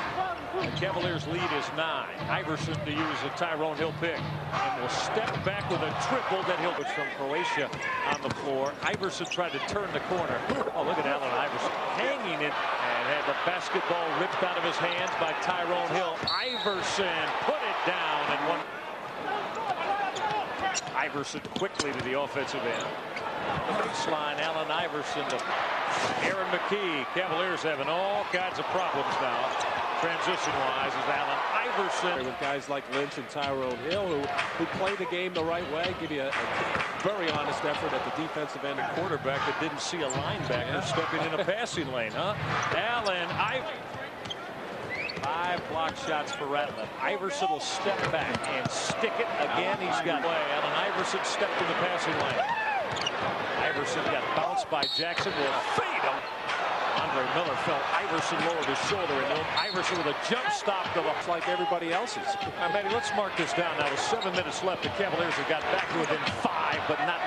The Cavaliers lead is 9. Iverson to use a Tyrone Hill pick and will step back with a triple that he'll put from Croatia on the floor. Iverson tried to turn the corner. Oh, look at Allen Iverson hanging it and had the basketball ripped out of his hands by Tyrone Hill. Iverson put it down and one. Iverson quickly to the offensive end. The baseline, Allen Iverson to Aaron McKee. Cavaliers having all kinds of problems now, transition-wise, as Allen Iverson. With guys like Lynch and Tyrone Hill who play the game the right way, give you a very honest effort at the defensive end. A quarterback that didn't see a linebacker stepping in a passing lane, huh? Allen Iverson. 5 block shots for Ratliff. Iverson will step back and stick it again. He's got way. Allen Iverson stepped in the passing lane. Iverson got bounced by Jackson. Will fade him. Andre Miller felt Iverson lowered his shoulder into him. Iverson with a jump stop to looks like everybody else's. Now, Matty, let's mark this down. Now with 7 minutes left, the Cavaliers have got back to within 5, but not.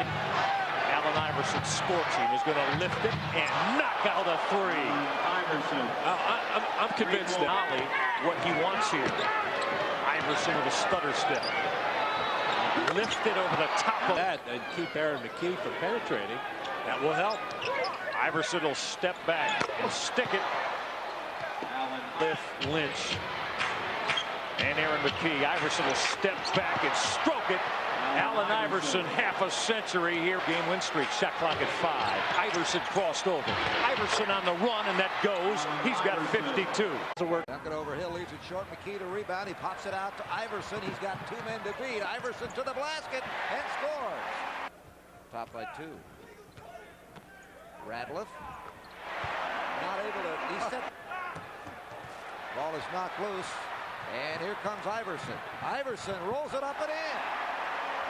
Allen Iverson scorching is going to lift it and knock out a 3. Iverson. I'm convinced that Ollie what he wants here. Iverson with a stutter step. Lift it over the top of that and keep Aaron McKee from penetrating. That will help. Iverson will step back and stick it. Lift Lynch and Aaron McKee. Iverson will step back and stroke it. Allen Iverson, half a century here. Game win streak, shot clock at 5. Iverson crossed over. Iverson on the run, and that goes. He's got 52. Dunk it over Hill, leaves it short. McKee to rebound. He pops it out to Iverson. He's got 2 men to beat. Iverson to the basket and scores. Top by 2. Ratliff not able to. He set. Ball is knocked loose, and here comes Iverson. Iverson rolls it up and in.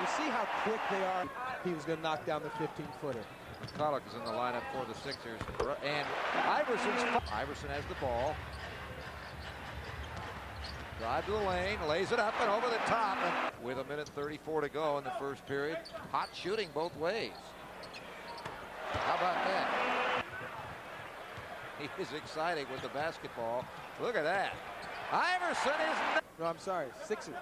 You see how quick they are. He was going to knock down the 15-footer. McCulloch is in the lineup for the Sixers. And Iverson has the ball. Drive to the lane, lays it up and over the top. And with 1:34 to go in the first period. Hot shooting both ways. How about that? He is exciting with the basketball. Look at that. Iverson is... No, I'm sorry, Sixers.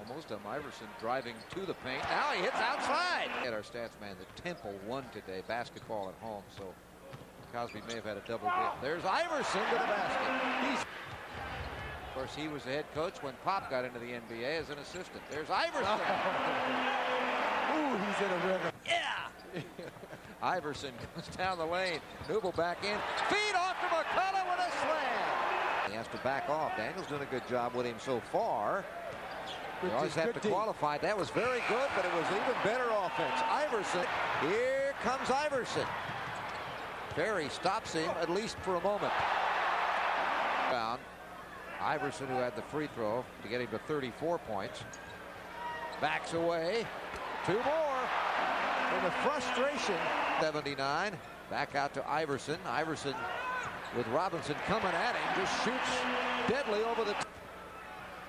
Almost Iverson driving to the paint. Now he hits outside. At our stats man, the Temple won today, basketball at home, so Cosby may have had a double dip. There's Iverson to the basket. Of course, he was the head coach when Pop got into the NBA as an assistant. There's Iverson. Ooh, he's in a rhythm. Yeah. Iverson goes down the lane. Newble back in. Feed off to McCulloch with a slam. He has to back off. Daniel's doing a good job with him so far. You always have to qualify. That was very good, but it was even better offense. Iverson. Here comes Iverson. Ferry stops him, at least for a moment. Down. Iverson, who had the free throw to get him to 34 points. Backs away. 2 more. In the frustration. 79. Back out to Iverson. Iverson with Robinson coming at him. Just shoots deadly over the...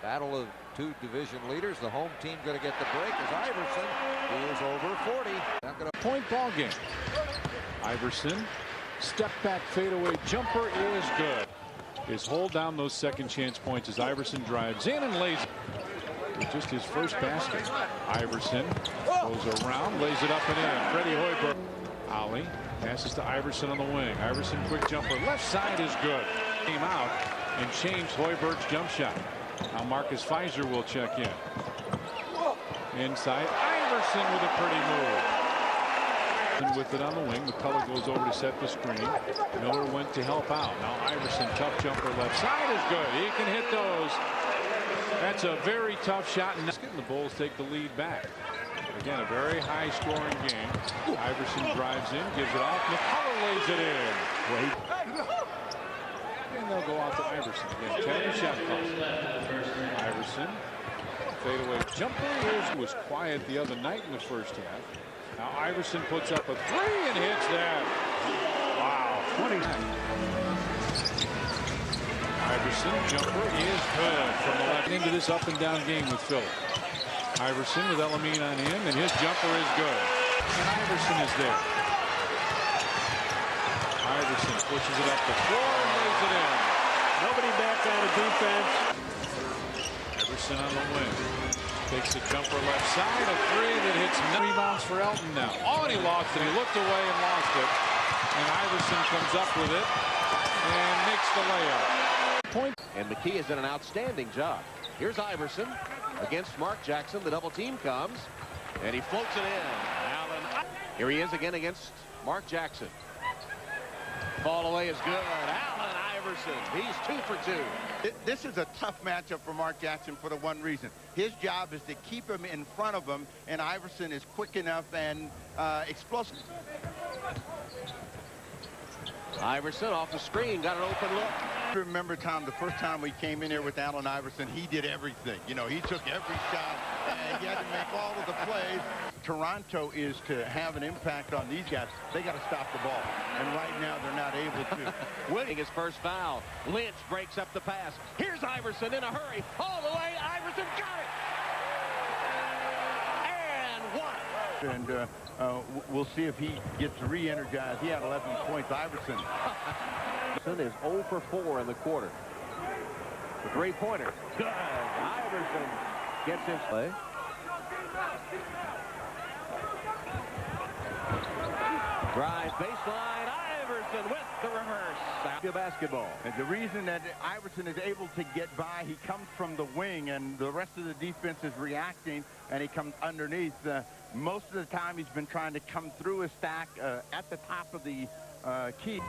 Battle of 2 division leaders. The home team going to get the break as Iverson is over 40. Point ball game. Iverson, step back fadeaway jumper is good. His hold down those second chance points as Iverson drives in and lays with just his first basket. Iverson goes around, lays it up and in. Freddie Hoiberg. Ollie passes to Iverson on the wing. Iverson quick jumper. Left side is good. Came out and changed Hoiberg's jump shot. Now Marcus Fizer will check in. Inside, Iverson with a pretty move. And with it on the wing, McCulloch goes over to set the screen. Miller went to help out. Now Iverson, tough jumper left side is good. He can hit those. That's a very tough shot. And the Bulls take the lead back. Again, a very high-scoring game. Iverson drives in, gives it off. McCulloch lays it in. And they'll go out to Iverson again. 10 shot clock. Iverson, fadeaway jumper was quiet the other night in the first half. Now Iverson puts up a 3 and hits that. Wow. 29. Iverson, jumper is good from the left into this up and down game with Philly. Iverson with Elamine on him, and his jumper is good. And Iverson is there. Iverson pushes it up the floor and lays it in. Nobody back out of defense. Iverson on the wing. Takes a jumper left side, a three that hits rebounds for Elton now. Oh, and he lost it. He looked away and lost it. And Iverson comes up with it and makes the layup. And McKee has done an outstanding job. Here's Iverson against Mark Jackson. The double team comes, and he floats it in. Allen. Here he is again against Mark Jackson. Fall away is good. Allen Iverson. He's 2 for 2. This is a tough matchup for Mark Jackson for the one reason. His job is to keep him in front of him, and Iverson is quick enough and explosive. Iverson off the screen, got an open look. Remember, Tom, the first time we came in here with Allen Iverson, he did everything. You know, he took every shot, and he had to make all of the plays. Toronto is to have an impact on these guys. They got to stop the ball, and right now they're not able to. Winning his first foul. Lynch breaks up the pass. Here's Iverson in a hurry. All the way, Iverson got it! And one. And we'll see if he gets re-energized. He had 11 points. Iverson is 0 for 4 in the quarter. The three-pointer. Good. Iverson gets his play. Drive baseline. Iverson with the reverse. Basketball. And the reason that Iverson is able to get by, he comes from the wing, and the rest of the defense is reacting, and he comes underneath. Most of the time, he's been trying to come through a stack at the top of the key.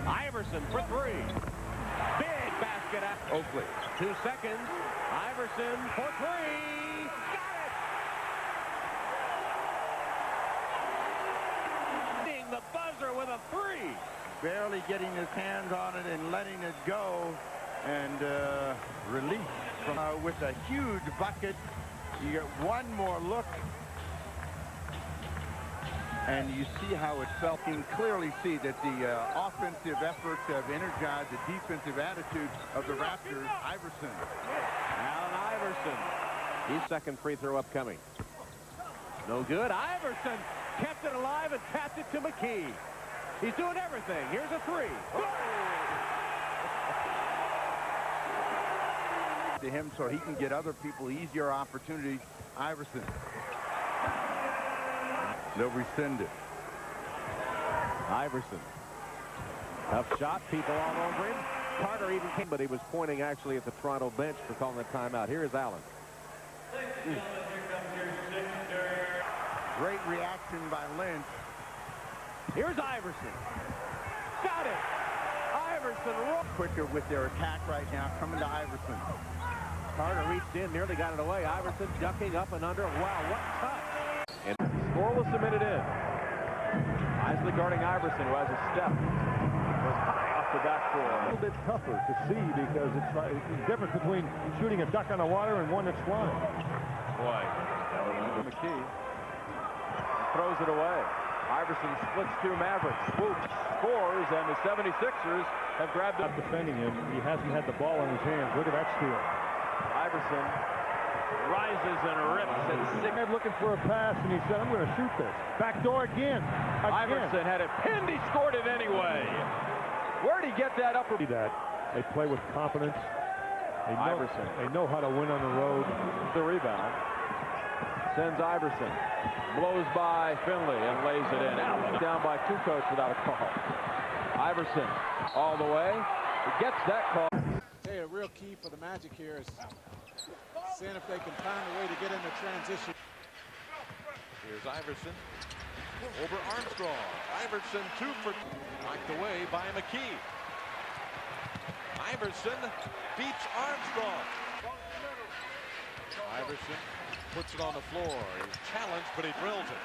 Iverson for 3. Big basket at Oakley. 2 seconds. Iverson for 3. Got it! The buzzer with a 3. Barely getting his hands on it and letting it go, and release from with a huge bucket. You get one more look, and you see how it felt. You can clearly see that the offensive efforts have energized the defensive attitude of the Raptors. Iverson. Allen Iverson. His second free throw upcoming. No good. Iverson kept it alive and tapped it to McKee. He's doing everything. Here's a 3. To him so he can get other people easier opportunities. Iverson. They'll rescind it. Iverson. Tough shot. People all over him. Carter even came, but he was pointing actually at the Toronto bench for calling the timeout. Here is Allen. Great reaction by Lynch. Here's Iverson. Got it. Iverson quicker with their attack right now, coming to Iverson. Carter reached in, nearly got it away. Iverson ducking up and under. Wow, what touch. And scoreless a minute in. Nicely guarding Iverson, who has a step. Was high off the backboard. A little bit tougher to see because it's the difference between shooting a duck on the water and one that's flying. Boy. McKee throws it away. Iverson splits 2 Mavericks, swoops, scores, and the 76ers have grabbed it. Not defending him. He hasn't had the ball in his hands. Look at that steal. Iverson rises and rips at 6. Looking for a pass, and he said, I'm going to shoot this. Back door again. Iverson had it pinned. He scored it anyway. Where'd he get that upper? They play with confidence. They know how to win on the road. The rebound. Sends Iverson. Blows by Finley and lays it in. Allen down by 2 coach without a call. Iverson all the way. He gets that call. Hey, a real key for the Magic here is seeing if they can find a way to get in the transition. Here's Iverson over Armstrong. Iverson 2 for 2. Knocked away by McKee. Iverson beats Armstrong. Iverson puts it on the floor. He's challenged, but he drills it.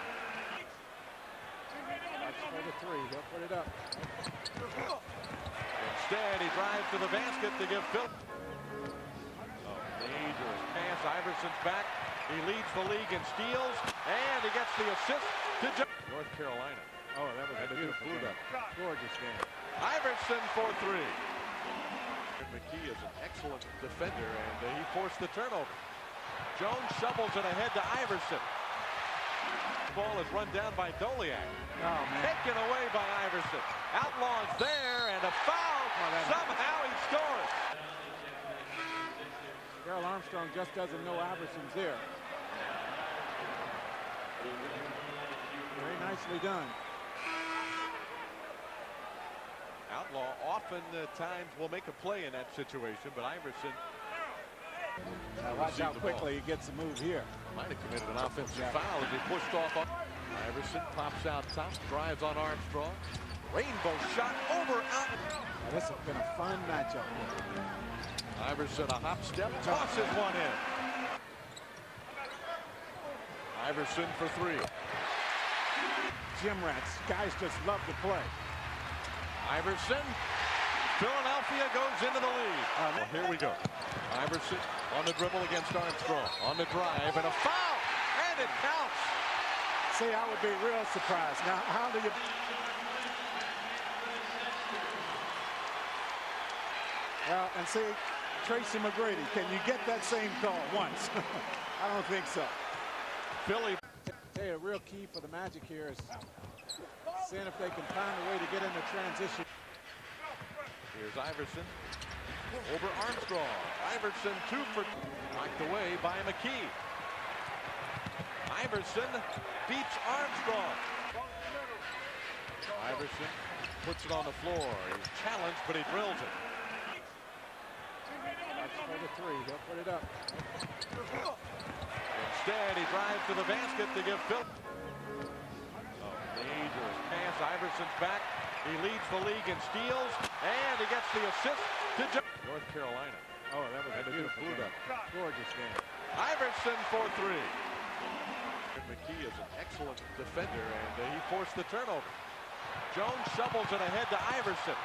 That's for the 3. He'll put it up. Instead, he drives to the basket to give Phil. Dangerous pass. Iverson's back. He leads the league in steals, and he gets the assist to North Carolina. Oh, that was a beautiful game. Gorgeous game. Iverson for 3. McKee is an excellent defender, and he forced the turnover. Jones shovels it ahead to Iverson. Ball is run down by Doliak. Oh, man. Taken away by Iverson. Outlaw's there, and a foul. Somehow he scores. Darrell Armstrong just doesn't know Iverson's there. Very nicely done. Outlaw often times will make a play in that situation, but Iverson. Now watch how quickly he gets the move here. Might have committed an offensive foul as he pushed off. Iverson pops out top, drives on Armstrong. Rainbow shot over out. Now, this has been a fun matchup. Iverson a hop step, tosses one in. Iverson for three. Gym rats, guys just love to play. Iverson. Philadelphia goes into the lead. Well, here we go. Iverson on the dribble against Armstrong. On the drive and a foul. And it counts. See, I would be real surprised. Now, how do you... Well, and see, Tracy McGrady, can you get that same call once? I don't think so. Philly. Tell you, a real key for the Magic here is seeing if they can find a way to get into transition. Here's Iverson over Armstrong. Iverson 2 for knocked away by McKee. Iverson beats Armstrong. Iverson puts it on the floor. He's challenged, but he drills it. That's for the three. He'll put it up. Instead, he drives to the basket to give Phil. Dangerous pass. Iverson's back. He leads the league in steals, and he gets the assist to North Carolina. Oh, that was a beautiful game. Gorgeous game. Iverson for three. McKee is an excellent defender, and he forced the turnover. Jones shovels it ahead to Iverson.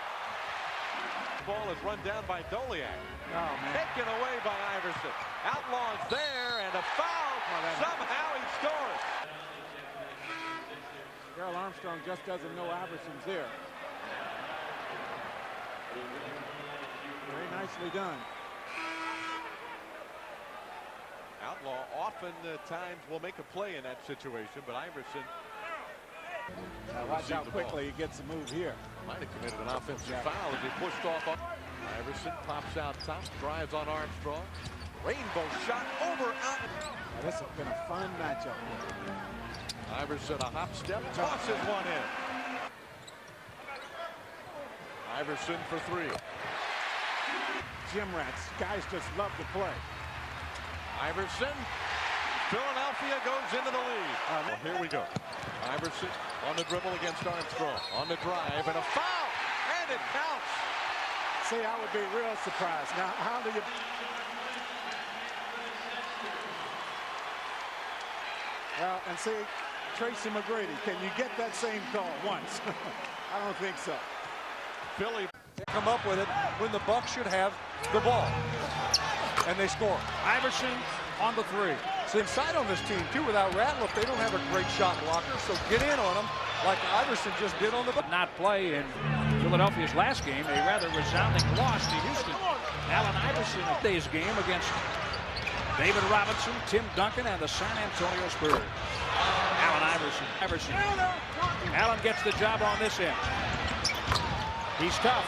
Ball is run down by Doliak. Oh, man. Taken away by Iverson. Outlaw's there, and a foul. Somehow he scores. Darrell Armstrong just doesn't know Iverson's there. Very nicely done. Outlaw often times will make a play in that situation, but Iverson. Now watch how quickly he gets the move here. Might have committed an offensive foul as he pushed off. Iverson pops out top, drives on Armstrong. Rainbow shot over out. Now, this has been a fun matchup. Iverson a hop step, tosses one in. Iverson for three. Gym rats, guys just love to play. Iverson. Philadelphia goes into the lead. Well, here we go. Iverson on the dribble against Armstrong. On the drive and a foul. And it counts. See, I would be real surprised. Now, how do you... Well, and see, Tracy McGrady, can you get that same call once? I don't think so. Philly come up with it when the Bucks should have the ball. And they score. Iverson on the three. It's inside on this team, too, without Ratliff. They don't have a great shot blocker, so get in on them like Iverson just did on the... Not play in Philadelphia's last game, a rather resounding loss to Houston. Allen Iverson of today's game against David Robinson, Tim Duncan, and the San Antonio Spurs. Allen Iverson. Allen gets the job on this end. He's tough.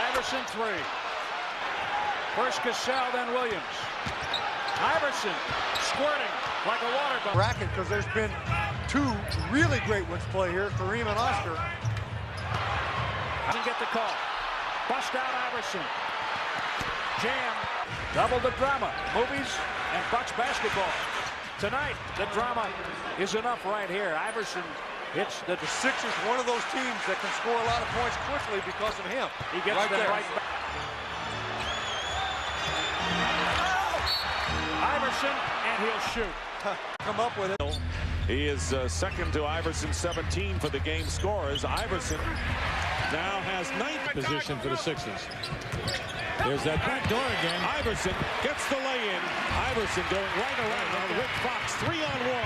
Iverson three. First Cassell, then Williams. Iverson squirting like a water gun. Bracket, because there's been two really great ones play here, Kareem and Oscar. Doesn't get the call. Bust out Iverson. Jam. Double the drama. Movies and Bucks basketball. Tonight, the drama is enough right here. Iverson hits the Sixers, one of those teams that can score a lot of points quickly because of him. He gets right them there. right back. Iverson, and he'll shoot. Come up with it. He is second to Iverson, 17 for the game scores. Iverson now has ninth position for the Sixers. There's that back door again. Iverson gets the lay-in. Iverson going right around Rick Fox, 3-on-1,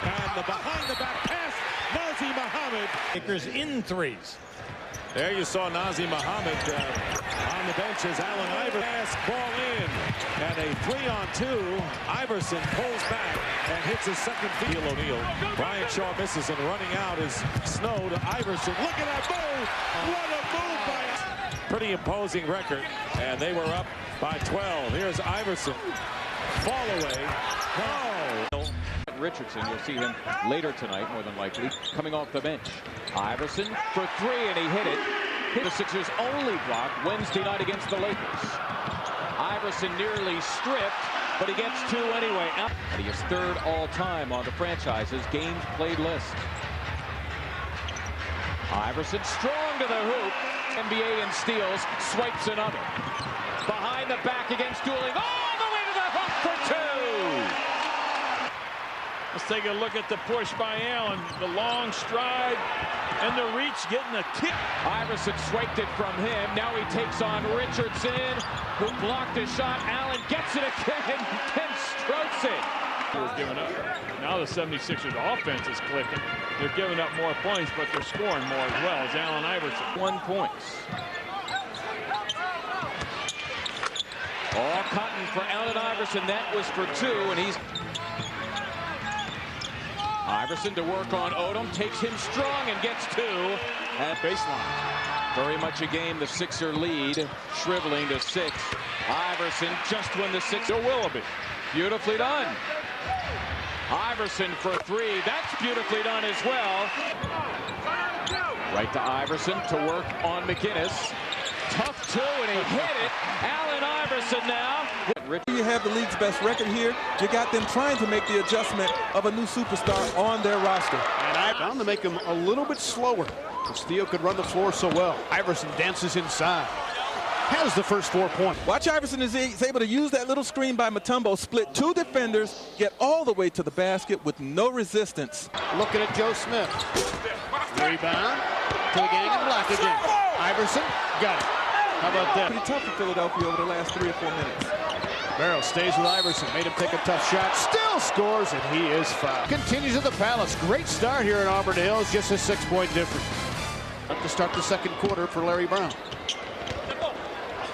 and the behind-the-back pass. No Nazir Muhammad. Lakers in threes. There you saw Nazir Muhammad on the bench as Allen Iverson pass ball in. And a 3-on-2. Iverson pulls back and hits his second field. O'Neal. Brian Shaw misses, and running out is Snow to Iverson. Look at that move. What a move by us. Pretty imposing record. And they were up by 12. Here's Iverson. Fall away. No. Richardson, you'll see him later tonight, more than likely, coming off the bench. Iverson for three, and he hit it. Hit the Sixers' only block Wednesday night against the Lakers. Iverson nearly stripped, but he gets two anyway. And he is third all-time on the franchise's games played list. Iverson strong to the hoop. NBA in steals, swipes another. Behind the back against Dooling, all the way to the hook for two! Let's take a look at the push by Allen. The long stride and the reach, getting a kick. Iverson swiped it from him. Now he takes on Richardson, who blocked a shot. Allen gets it again and strokes it. Giving up. Now the 76ers offense is clicking. They're giving up more points, but they're scoring more as well as Allen Iverson. 1 point. All cotton for Allen Iverson. That was for two, and he's... Iverson to work on Odom, takes him strong and gets two at baseline. Very much a game, the Sixer lead, shriveling to 6. Iverson just when the Sixer Willoughby. Beautifully done. Iverson for three. That's beautifully done as well. Right to Iverson to work on McGinnis. Tough two, and he hit it. Allen Iverson now. You have the league's best record here. You got them trying to make the adjustment of a new superstar on their roster. And I found to make him a little bit slower. Steele could run the floor so well. Iverson dances inside. Has the first 4 points. Watch Iverson is able to use that little screen by Mutombo, split two defenders, get all the way to the basket with no resistance. Looking at Joe Smith. Rebound. To the gang and block again. Iverson got it. How about that? Pretty tough for Philadelphia over the last 3 or 4 minutes. Barrow stays with Iverson. Made him take a tough shot. Still scores, and he is fouled. Continues at the Palace. Great start here in Auburn Hills. Just a 6-point difference. Up to start the second quarter for Larry Brown.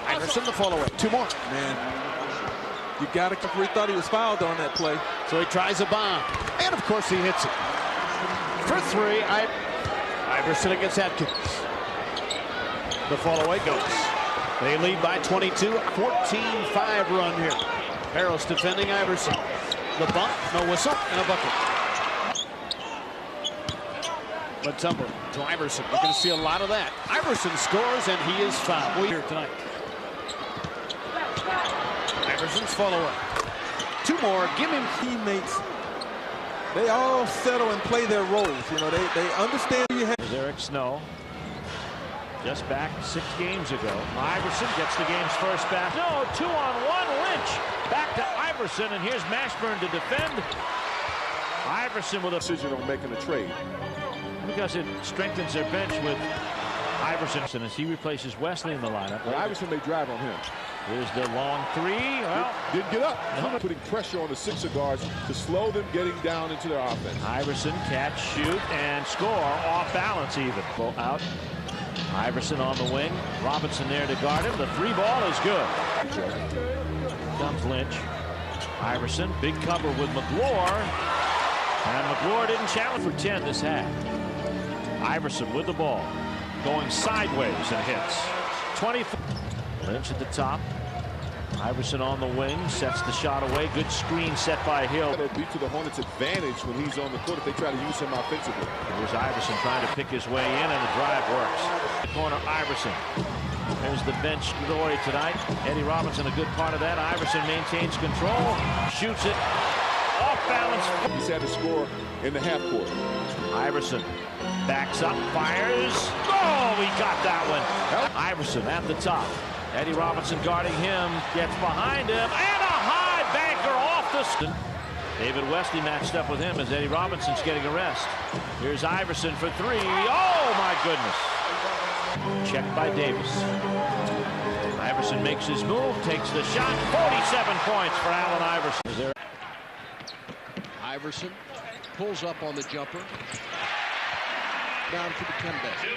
Iverson the follow-up. 2 more. Man, you got to. He thought he was fouled on that play. So he tries a bomb. And, of course, he hits it. For three, Iverson against Atkins. The follow-away goes. They lead by 22. 14-5 run here. Barrows defending Iverson. The bump, no whistle, and a bucket. Mutombo to Iverson. We're going to see a lot of that. Iverson scores, and he is fouled. Here tonight. Iverson's follow-up. 2 more. Give him teammates. They all settle and play their roles. You know, they understand you have. There's Eric Snow. Just back 6 games ago. Iverson gets the game's first back. No, 2-on-1. Lynch back to Iverson, and here's Mashburn to defend. Iverson with a decision on making a trade. Because it strengthens their bench with Iverson as he replaces Wesley in the lineup. Well, Iverson may drive on him. Here's the long three. Well, didn't get up. No. Putting pressure on the Sixer guards to slow them getting down into their offense. Iverson catch, shoot, and score off balance even. Ball out. Iverson on the wing. Robinson there to guard him. The 3 ball is good. Comes Lynch. Iverson, big cover with McGlure. And McGlure didn't challenge for 10 this half. Iverson with the ball. Going sideways and hits. 24. Lynch at the top. Iverson on the wing, sets the shot away. Good screen set by Hill. It'll be to the Hornets' advantage when he's on the court if they try to use him offensively. Here's Iverson trying to pick his way in, and the drive works. Corner Iverson. There's the bench glory tonight. Eddie Robinson, a good part of that. Iverson maintains control, shoots it off balance. He's had to score in the half court. Iverson backs up, fires. Oh, he got that one. Iverson at the top. Eddie Robinson guarding him, gets behind him, and a high banker off the... David Wesley matched up with him as Eddie Robinson's getting a rest. Here's Iverson for 3. Oh, my goodness. Checked by Davis. Iverson makes his move, takes the shot. 47 points for Allen Iverson. Iverson pulls up on the jumper. down to the 10 basket.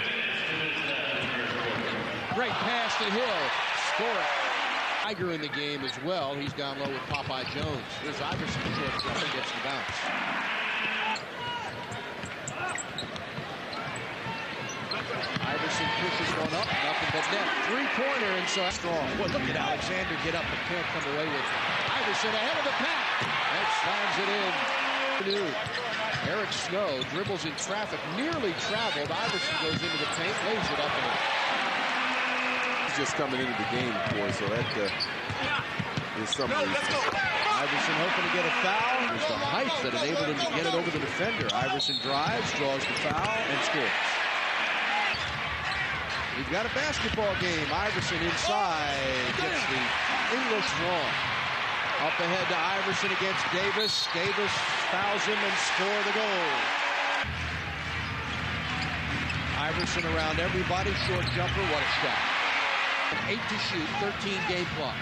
Great pass to Hill. Score it. Tiger in the game as well. He's down low with Popeye Jones. Here's Iverson short jumper, gets the bounce. Iverson pushes one up, nothing but net. Three-pointer inside. Strong. Boy, look at Alexander get up and can't come away with it. Iverson ahead of the pack. And slams it in. Eric Snow dribbles in traffic, nearly traveled. Iverson goes into the paint, lays it up. Just coming into the game, boy, so that is something. Iverson hoping to get a foul. It was the height that enabled him to get it over the defender. Iverson drives, draws the foul, and scores. We've got a basketball game. Iverson inside gets the English wrong. Up ahead to Iverson against Davis. Davis fouls him and score the goal. Iverson around everybody. Short jumper. What a shot. 8 to shoot, 13 game clock.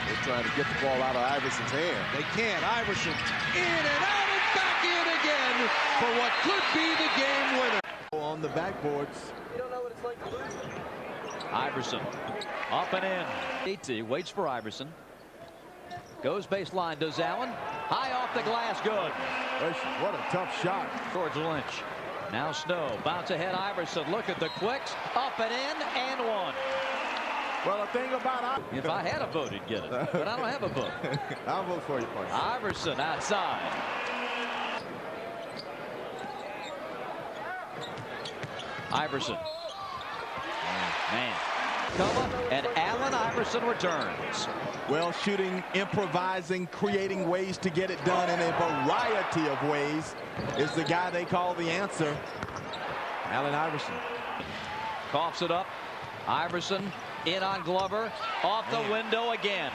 They're trying to get the ball out of Iverson's hand. They can't. Iverson in and out and back in again for what could be the game winner. On the backboards. You don't know what it's like to lose. Iverson up and in. DT waits for Iverson. Goes baseline, does Allen. High off the glass, good. What a tough shot. Towards Lynch. Now Snow, bounce ahead Iverson. Look at the quicks. Up and in, and one. Well, the thing about if I had a vote, he'd get it. But I don't have a vote. I'll vote for you, Parker. Iverson outside. Iverson. Man. And Allen Iverson returns. Well, shooting, improvising, creating ways to get it done in a variety of ways is the guy they call the answer. Allen Iverson. Coughs it up. Iverson in on Glover. Off the window again.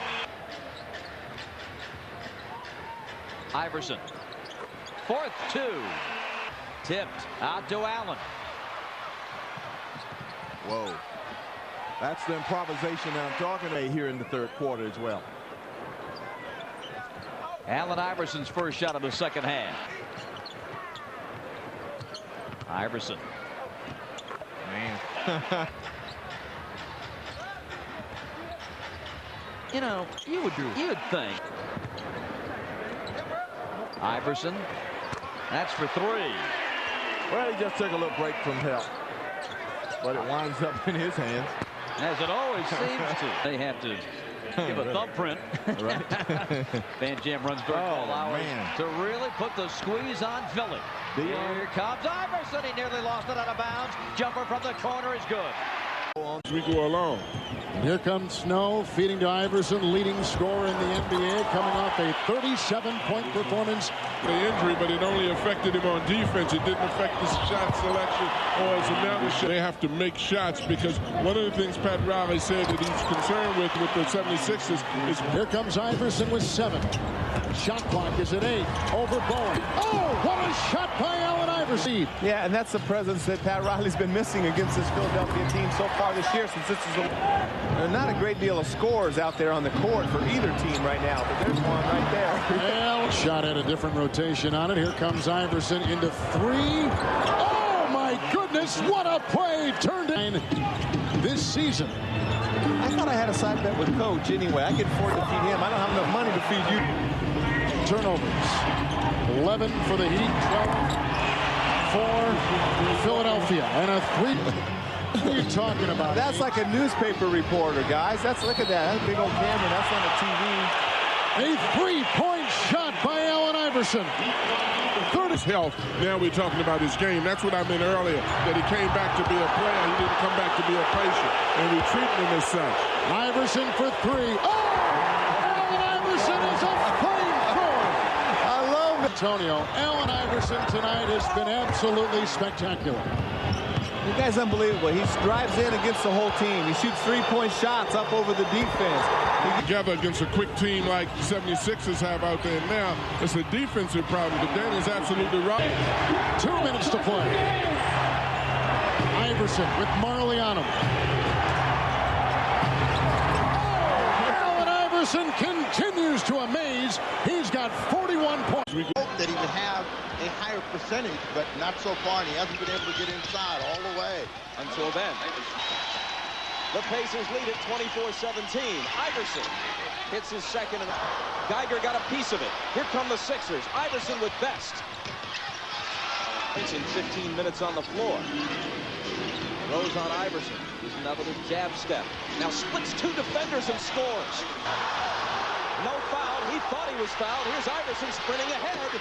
Iverson. 4th 2. Tipped out to Allen. Whoa. That's the improvisation that I'm talking about here in the third quarter as well. Allen Iverson's first shot of the second half. Iverson. Man. You know, you would think. Iverson. That's for 3. Well, he just took a little break from help. But it winds up in his hands. As it always seems to. They have to give a thumbprint. Right. Van Jam runs back all hours to really put the squeeze on Philly. Here comes Iverson. He nearly lost it out of bounds. Jumper from the corner is good. As we go along. And here comes Snow feeding to Iverson, leading scorer in the NBA, coming off a 37-point performance. The injury, but it only affected him on defense. It didn't affect his shot selection or his analysis. They have to make shots because one of the things Pat Riley said that he's concerned with the 76ers is. Here comes Iverson with 7. Shot clock is at 8. Over Bowen. Oh, what a shot by Allen Iverson. Yeah, and that's the presence that Pat Riley's been missing against this Philadelphia team so far this year, since this is there's not a great deal of scores out there on the court for either team right now, but there's one right there. Well, shot at a different rotation on it. Here comes Iverson into 3. Oh, my goodness, what a play. Turned in this season. I thought I had a side bet with Coach anyway. I can afford to feed him. I don't have enough money to feed you. Turnovers. 11 for the Heat, 12 for Philadelphia, and a 3. What are you talking about? That's like a newspaper reporter, guys. Look at that. That's a big old camera. That's on the TV. A 3-point shot by Allen Iverson. Third is health. Now we're talking about his game. That's what I meant earlier, that he came back to be a player. He didn't come back to be a patient, and we treat him as such. Iverson for 3. Oh! Allen Iverson is a flamethrower. I love Antonio. Allen Iverson tonight has been absolutely spectacular. The guy's unbelievable. He drives in against the whole team. He shoots 3-point shots up over the defense. Together against a quick team like 76ers have out there now, it's a defensive problem, but Danny's absolutely right. 2 minutes to play. Iverson with Marley on him. Allen Iverson continues to amaze. He's got 41 points. We hope that he would have a higher percentage, but not so far, and he hasn't been able to get inside all the way. Until then. The Pacers lead at 24-17. Iverson hits his second, and Geiger got a piece of it. Here come the Sixers. Iverson with best. It's in 15 minutes on the floor. Goes on Iverson. He's another little jab step. Now splits two defenders and scores. No foul. He thought he was fouled. Here's Iverson sprinting ahead.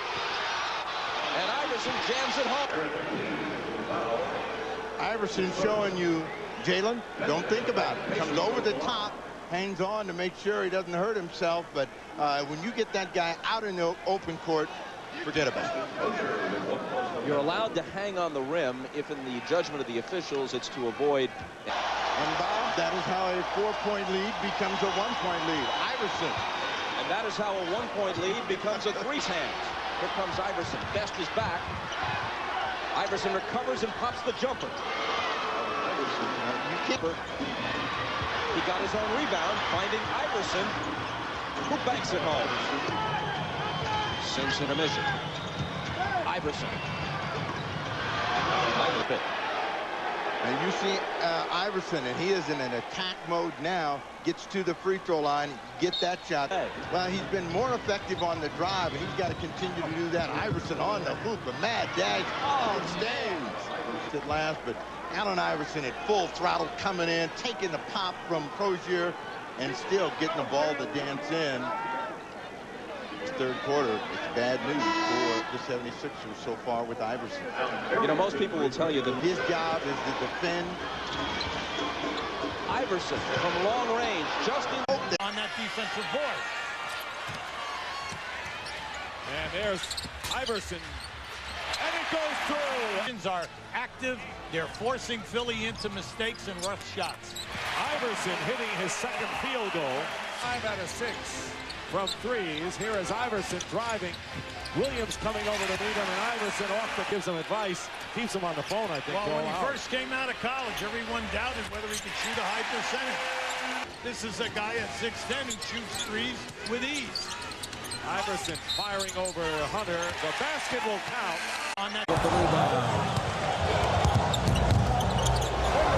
And Iverson jams it home. Iverson showing you, Jalen, don't think about it. Comes over the top, hangs on to make sure he doesn't hurt himself. But when you get that guy out in the open court, forget about it. You're allowed to hang on the rim if, in the judgment of the officials, it's to avoid. And Bob, that is how a 4-point lead becomes a 1-point lead. Iverson. And that is how a 1-point lead becomes a 3-hand. Here comes Iverson. Best is back. Iverson recovers and pops the jumper. He got his own rebound, finding Iverson, who banks it home. Since intermission. Iverson. And you see Iverson, and he is in an attack mode now, gets to the free throw line, get that shot. Well, he's been more effective on the drive, and he's got to continue to do that. Iverson on the hoop, a mad dash. Oh, stays at last, but Allen Iverson at full throttle coming in, taking the pop from Crozier, and still getting the ball to dance in. Third quarter, it's bad news for the 76ers so far with Iverson. You know, most people will tell you that his job is to defend. Iverson from long range, just in on that defensive board. And there's Iverson. And it goes through. Are active. They're forcing Philly into mistakes and rough shots. Iverson hitting his second field goal. 5 out of 6 from threes. Here is Iverson driving. Williams coming over to meet him, and Iverson off to gives him advice. Keeps him on the phone, I think. Well, when he first came out of college, everyone doubted whether he could shoot a high percentage. This is a guy at 6'10" who shoots threes with ease. Iverson firing over Hunter. The basket will count. On that.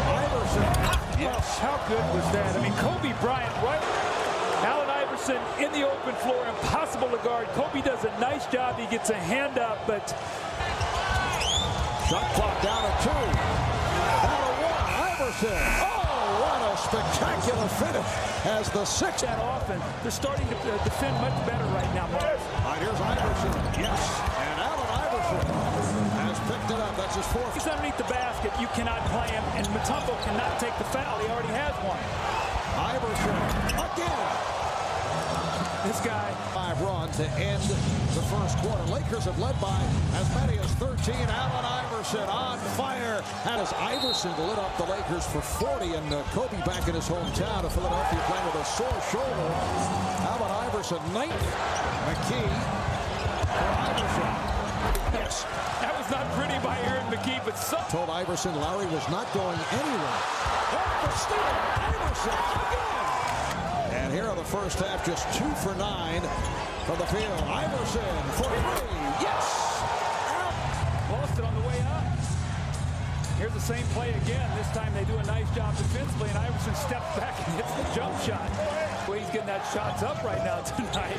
Iverson. Yes. How good was that? I mean, Kobe Bryant, right? Allen Iverson in the open floor, impossible to guard. Kobe does a nice job. He gets a hand up, but shot clock down to 2. Down to 1. Iverson. Oh, what a spectacular finish as the 6 that often. They're starting to defend much better right now, Mark. All right, here's Iverson. Yes. And Allen Iverson has picked it up. That's his 4th. He's underneath the basket. You cannot play him, and Mutombo cannot take the foul. He already has one. Iverson again. This guy. 5 run to end the first quarter. Lakers have led by as many as 13. Allen Iverson on fire. That is Iverson to lit up the Lakers for 40. And Kobe back in his hometown of Philadelphia playing with a sore shoulder. Allen Iverson, 9th. McKee for Iverson. Yes. That was not pretty by Aaron McKee, but told Iverson Larry was not going anywhere. Off the steal. Iverson again. And here in the first half, just 2 for 9 from the field. Iverson for 3. Yes! Lost it on the way up. Here's the same play again. This time they do a nice job defensively, and Iverson steps back and hits the jump shot. Well, he's getting that shots up right now tonight.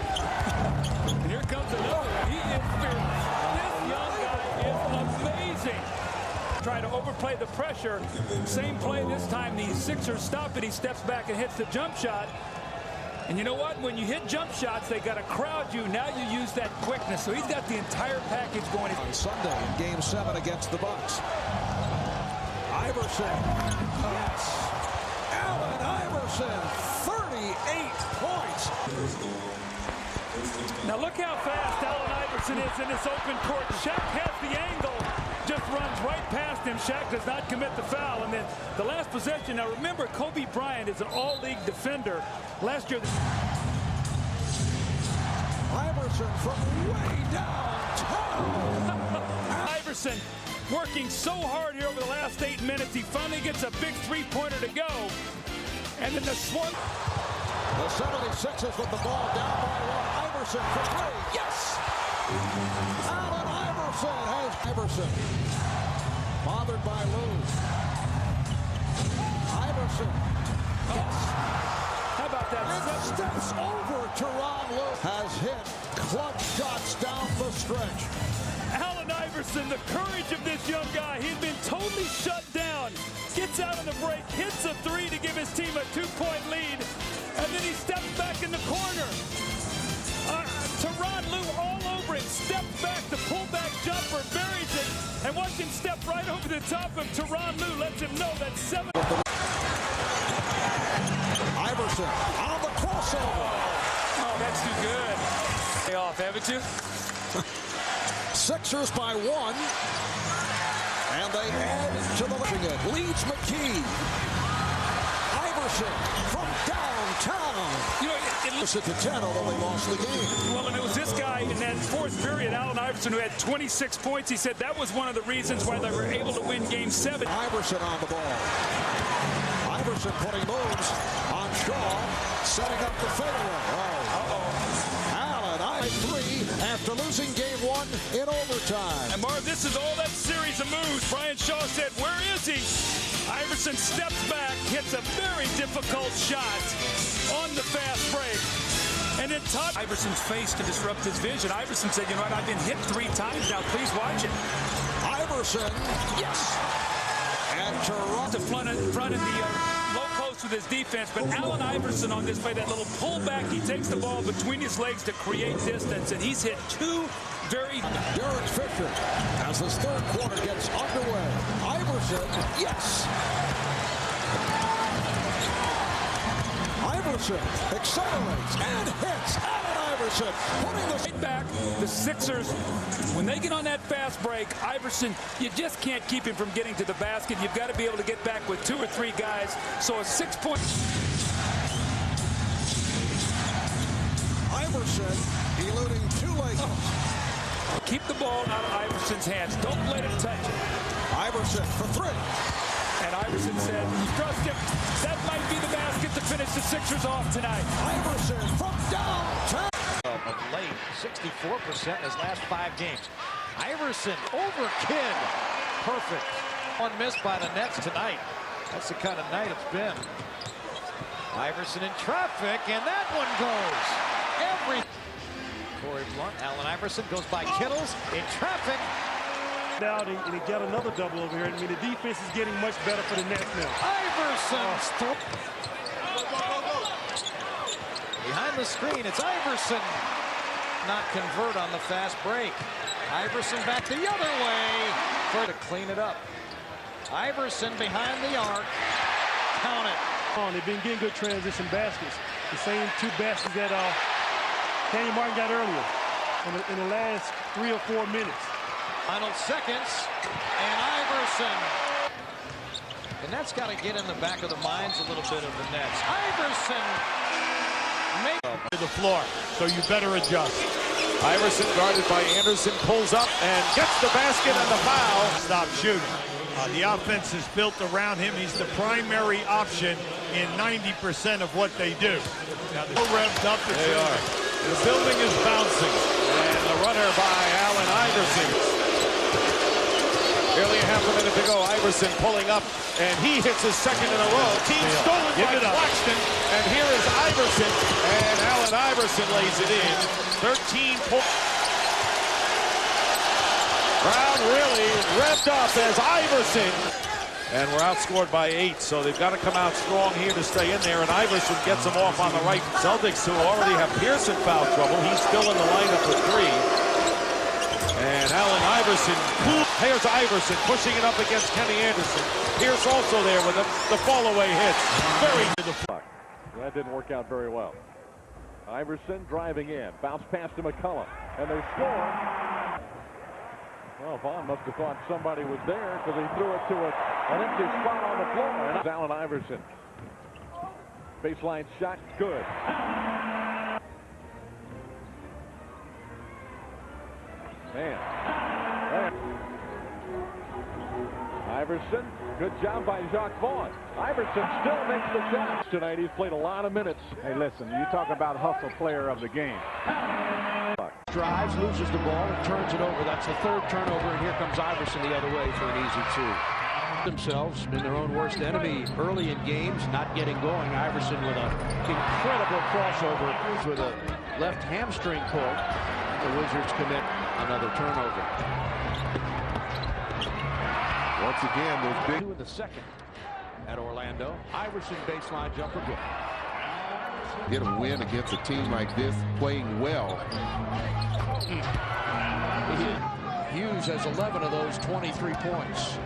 And here comes another one. He is fearless. This young guy is amazing. Try to overplay the pressure. Same play this time. The Sixers stop it. He steps back and hits the jump shot. And you know what? When you hit jump shots, they got to crowd you. Now you use that quickness. So he's got the entire package going. On Sunday in Game 7 against the Bucks. Iverson. Yes. Allen Iverson, 38 points. Now look how fast Allen Iverson is in this open court. Shaq has the angle. Just runs right past him. Shaq does not commit the foul. And then the last possession. Now remember, Kobe Bryant is an all-league defender. Last year. Iverson from way downtown. Iverson working so hard here over the last 8 minutes. He finally gets a big three-pointer to go. And then the swung. The 76ers with the ball down by 1. Iverson for 3. Yes! Allen Iverson. Iverson has Iverson. Bothered by Lou. Iverson. Yes. How about that? And steps over Teron Lou. Has hit clutch shots down the stretch. Allen Iverson, the courage of this young guy. He's been totally shut down. Gets out on the break, hits a three to give his team a 2-point lead, and then he steps back in the corner. Teron Lou all over it, steps back, the pullback jumper, buries it, and watch him step right over the top of Teron Lou, lets him know that's 7. Iverson on the crossover. Oh, that's too good. Stay off, haven't you? Sixers by 1. And they add to the lead. Leads McKee. Iverson from downtown. You know, it looks at the 10, although they lost the game. Well, and it was this guy in that fourth period, Allen Iverson, who had 26 points. He said that was one of the reasons why they were able to win Game 7. Iverson on the ball. Iverson putting moves on Shaw, setting up the fadeaway. Allen, I 3 after losing Game 1 in overtime. And Marv, this is all that series of moves. Brian Shaw said, where is he? Iverson steps back, hits a very difficult shot on the fast break. And then top Iverson's face to disrupt his vision. Iverson said, you know what, I've been hit 3 times now. Please watch it. Iverson, yes. And to front in the low post with his defense, but Allen Iverson on this play, that little pullback, he takes the ball between his legs to create distance, and he's hit 2 very... Derek Fisher, as this third quarter gets underway. Iverson, yes. Iverson accelerates and hits. Allen Iverson putting the right back. The Sixers, when they get on that fast break, Iverson, you just can't keep him from getting to the basket. You've got to be able to get back with 2 or 3 guys. So a 6-point... Iverson eluding 2 Lakers. Keep the ball out of Iverson's hands. Don't let him touch it. Iverson for 3. And Iverson said, trust him. That might be the basket to finish the Sixers off tonight. Iverson from downtown. Of late, 64% in his last 5 games. Iverson over Kidd. Perfect. One missed by the Nets tonight. That's the kind of night it's been. Iverson in traffic, and that one goes. Corey Blunt, Allen Iverson goes by Kittles in traffic. Now and he got another double over here. I mean, the defense is getting much better for the Nets now. Iverson's behind the screen, it's Iverson. Not convert on the fast break. Iverson back the other way for to clean it up. Iverson behind the arc. Count it. They've been getting good transition baskets. The same 2 baskets that Kenny Martin got earlier in the last 3 or 4 minutes. Final seconds, and Iverson. And that's got to get in the back of the minds a little bit of the Nets. Iverson to the floor, so you better adjust. Iverson guarded by Anderson, pulls up and gets the basket and the foul. Stop shooting. The offense is built around him. He's the primary option in 90% of what they do. Now they're revved up. They are. The building is bouncing. And the runner by Allen Iverson. Barely a half a minute to go. Iverson pulling up, and he hits his second in a row. Team stolen by Claxton, and here is Iverson, and Allen Iverson lays it in. 13 points. Crowd really revved up as Iverson. And we're outscored by 8, so they've got to come out strong here to stay in there, and Iverson gets them off on the right. Celtics, who already have Pearson foul trouble, he's still in the lineup for 3. And Allen Iverson, here's Iverson pushing it up against Kenny Anderson. Pierce also there with the fall-away hits. Very to the floor. That didn't work out very well. Iverson driving in, bounce pass to McCollum, and they score. Well, Vaughn must have thought somebody was there because he threw it to an empty spot on the floor. And it's Allen Iverson. Baseline shot, good. Man. Iverson, good job by Jacques Vaughn. Iverson still makes the shot. Tonight he's played a lot of minutes. Hey, listen, you talk about hustle player of the game. Drives, loses the ball, and turns it over. That's the third turnover, and here comes Iverson the other way for an easy two. Themselves been their own worst enemy early in games, not getting going. Iverson with an incredible crossover with a left hamstring pull. The Wizards commit another turnover. Once again, those big. In the second at Orlando. Iverson baseline jumper good. Get a win against a team like this, playing well. Hughes has 11 of those 23 points.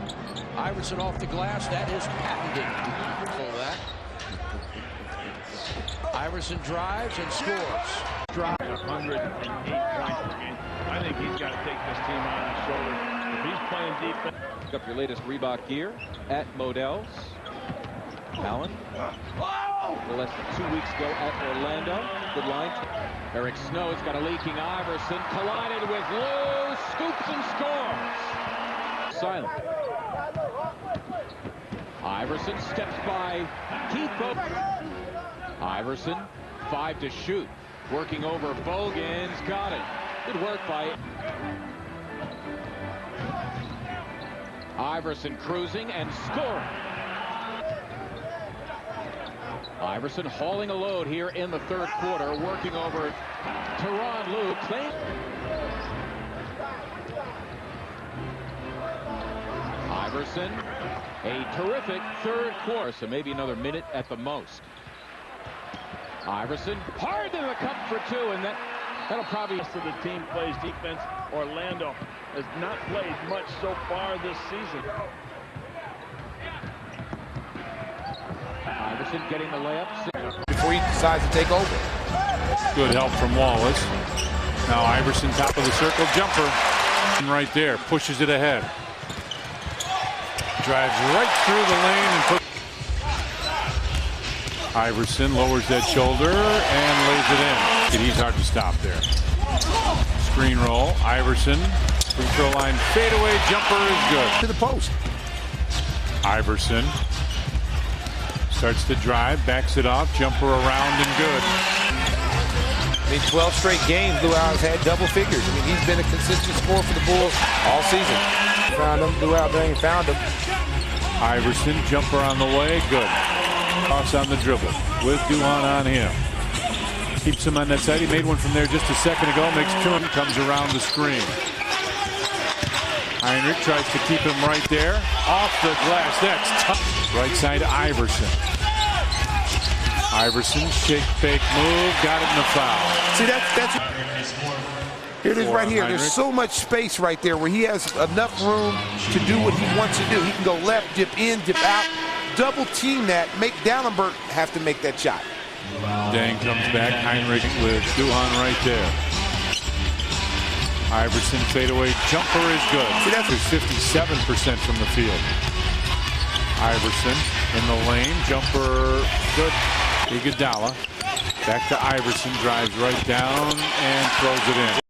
Iverson off the glass, that is patented. Pull that. Iverson drives and scores. 108 points per game. I think he's got to take this team on his shoulders. If he's playing defense. Pick up your latest Reebok gear at Modell's. Allen. Less than 2 weeks ago at Orlando. Good line. Eric Snow's got a leaking Iverson. Collided with Lou. Scoops and scores. Silent. Iverson steps by Keith Bogan. Iverson, 5 to shoot. Working over Bogan's. Got it. Good work by Iverson, cruising and scoring. Iverson hauling a load here in the third quarter, working over Tyronn Lue. Iverson, a terrific third quarter, so maybe another minute at the most. Iverson, hard to the cup for two, and that'll probably... The rest of the team plays defense. Orlando has not played much so far this season. Iverson getting the layup. Before he decides to take over. Good help from Wallace. Now Iverson, top of the circle, jumper. And right there, pushes it ahead. Drives right through the lane and puts. Iverson lowers that shoulder and lays it in. He's hard to stop there. Screen roll. Iverson, free throw line fadeaway jumper is good. To the post. Iverson starts to drive, backs it off, jumper around and good. I mean, 12 straight games, Lou Allen's had double figures. I mean, he's been a consistent scorer for the Bulls all season. Found him, Lou out there and found him. Iverson, jumper on the way, good. Cross on the dribble with Duhan on him. Keeps him on that side. He made one from there just a second ago. Makes two and comes around the screen. Heinrich tries to keep him right there. Off the glass. That's tough. Right side Iverson. Iverson, shake, fake move. Got it in the foul. See, that's here it is right here. There's so much space right there where he has enough room to do what he wants to do. He can go left, dip in, dip out. Double team that. Make Dallenberg have to make that shot. Dang comes back. Heinrich with Duhan right there. Iverson fadeaway jumper is good. See, that's 57% from the field. Iverson in the lane. Jumper good. Iguodala back to Iverson. Drives right down and throws it in.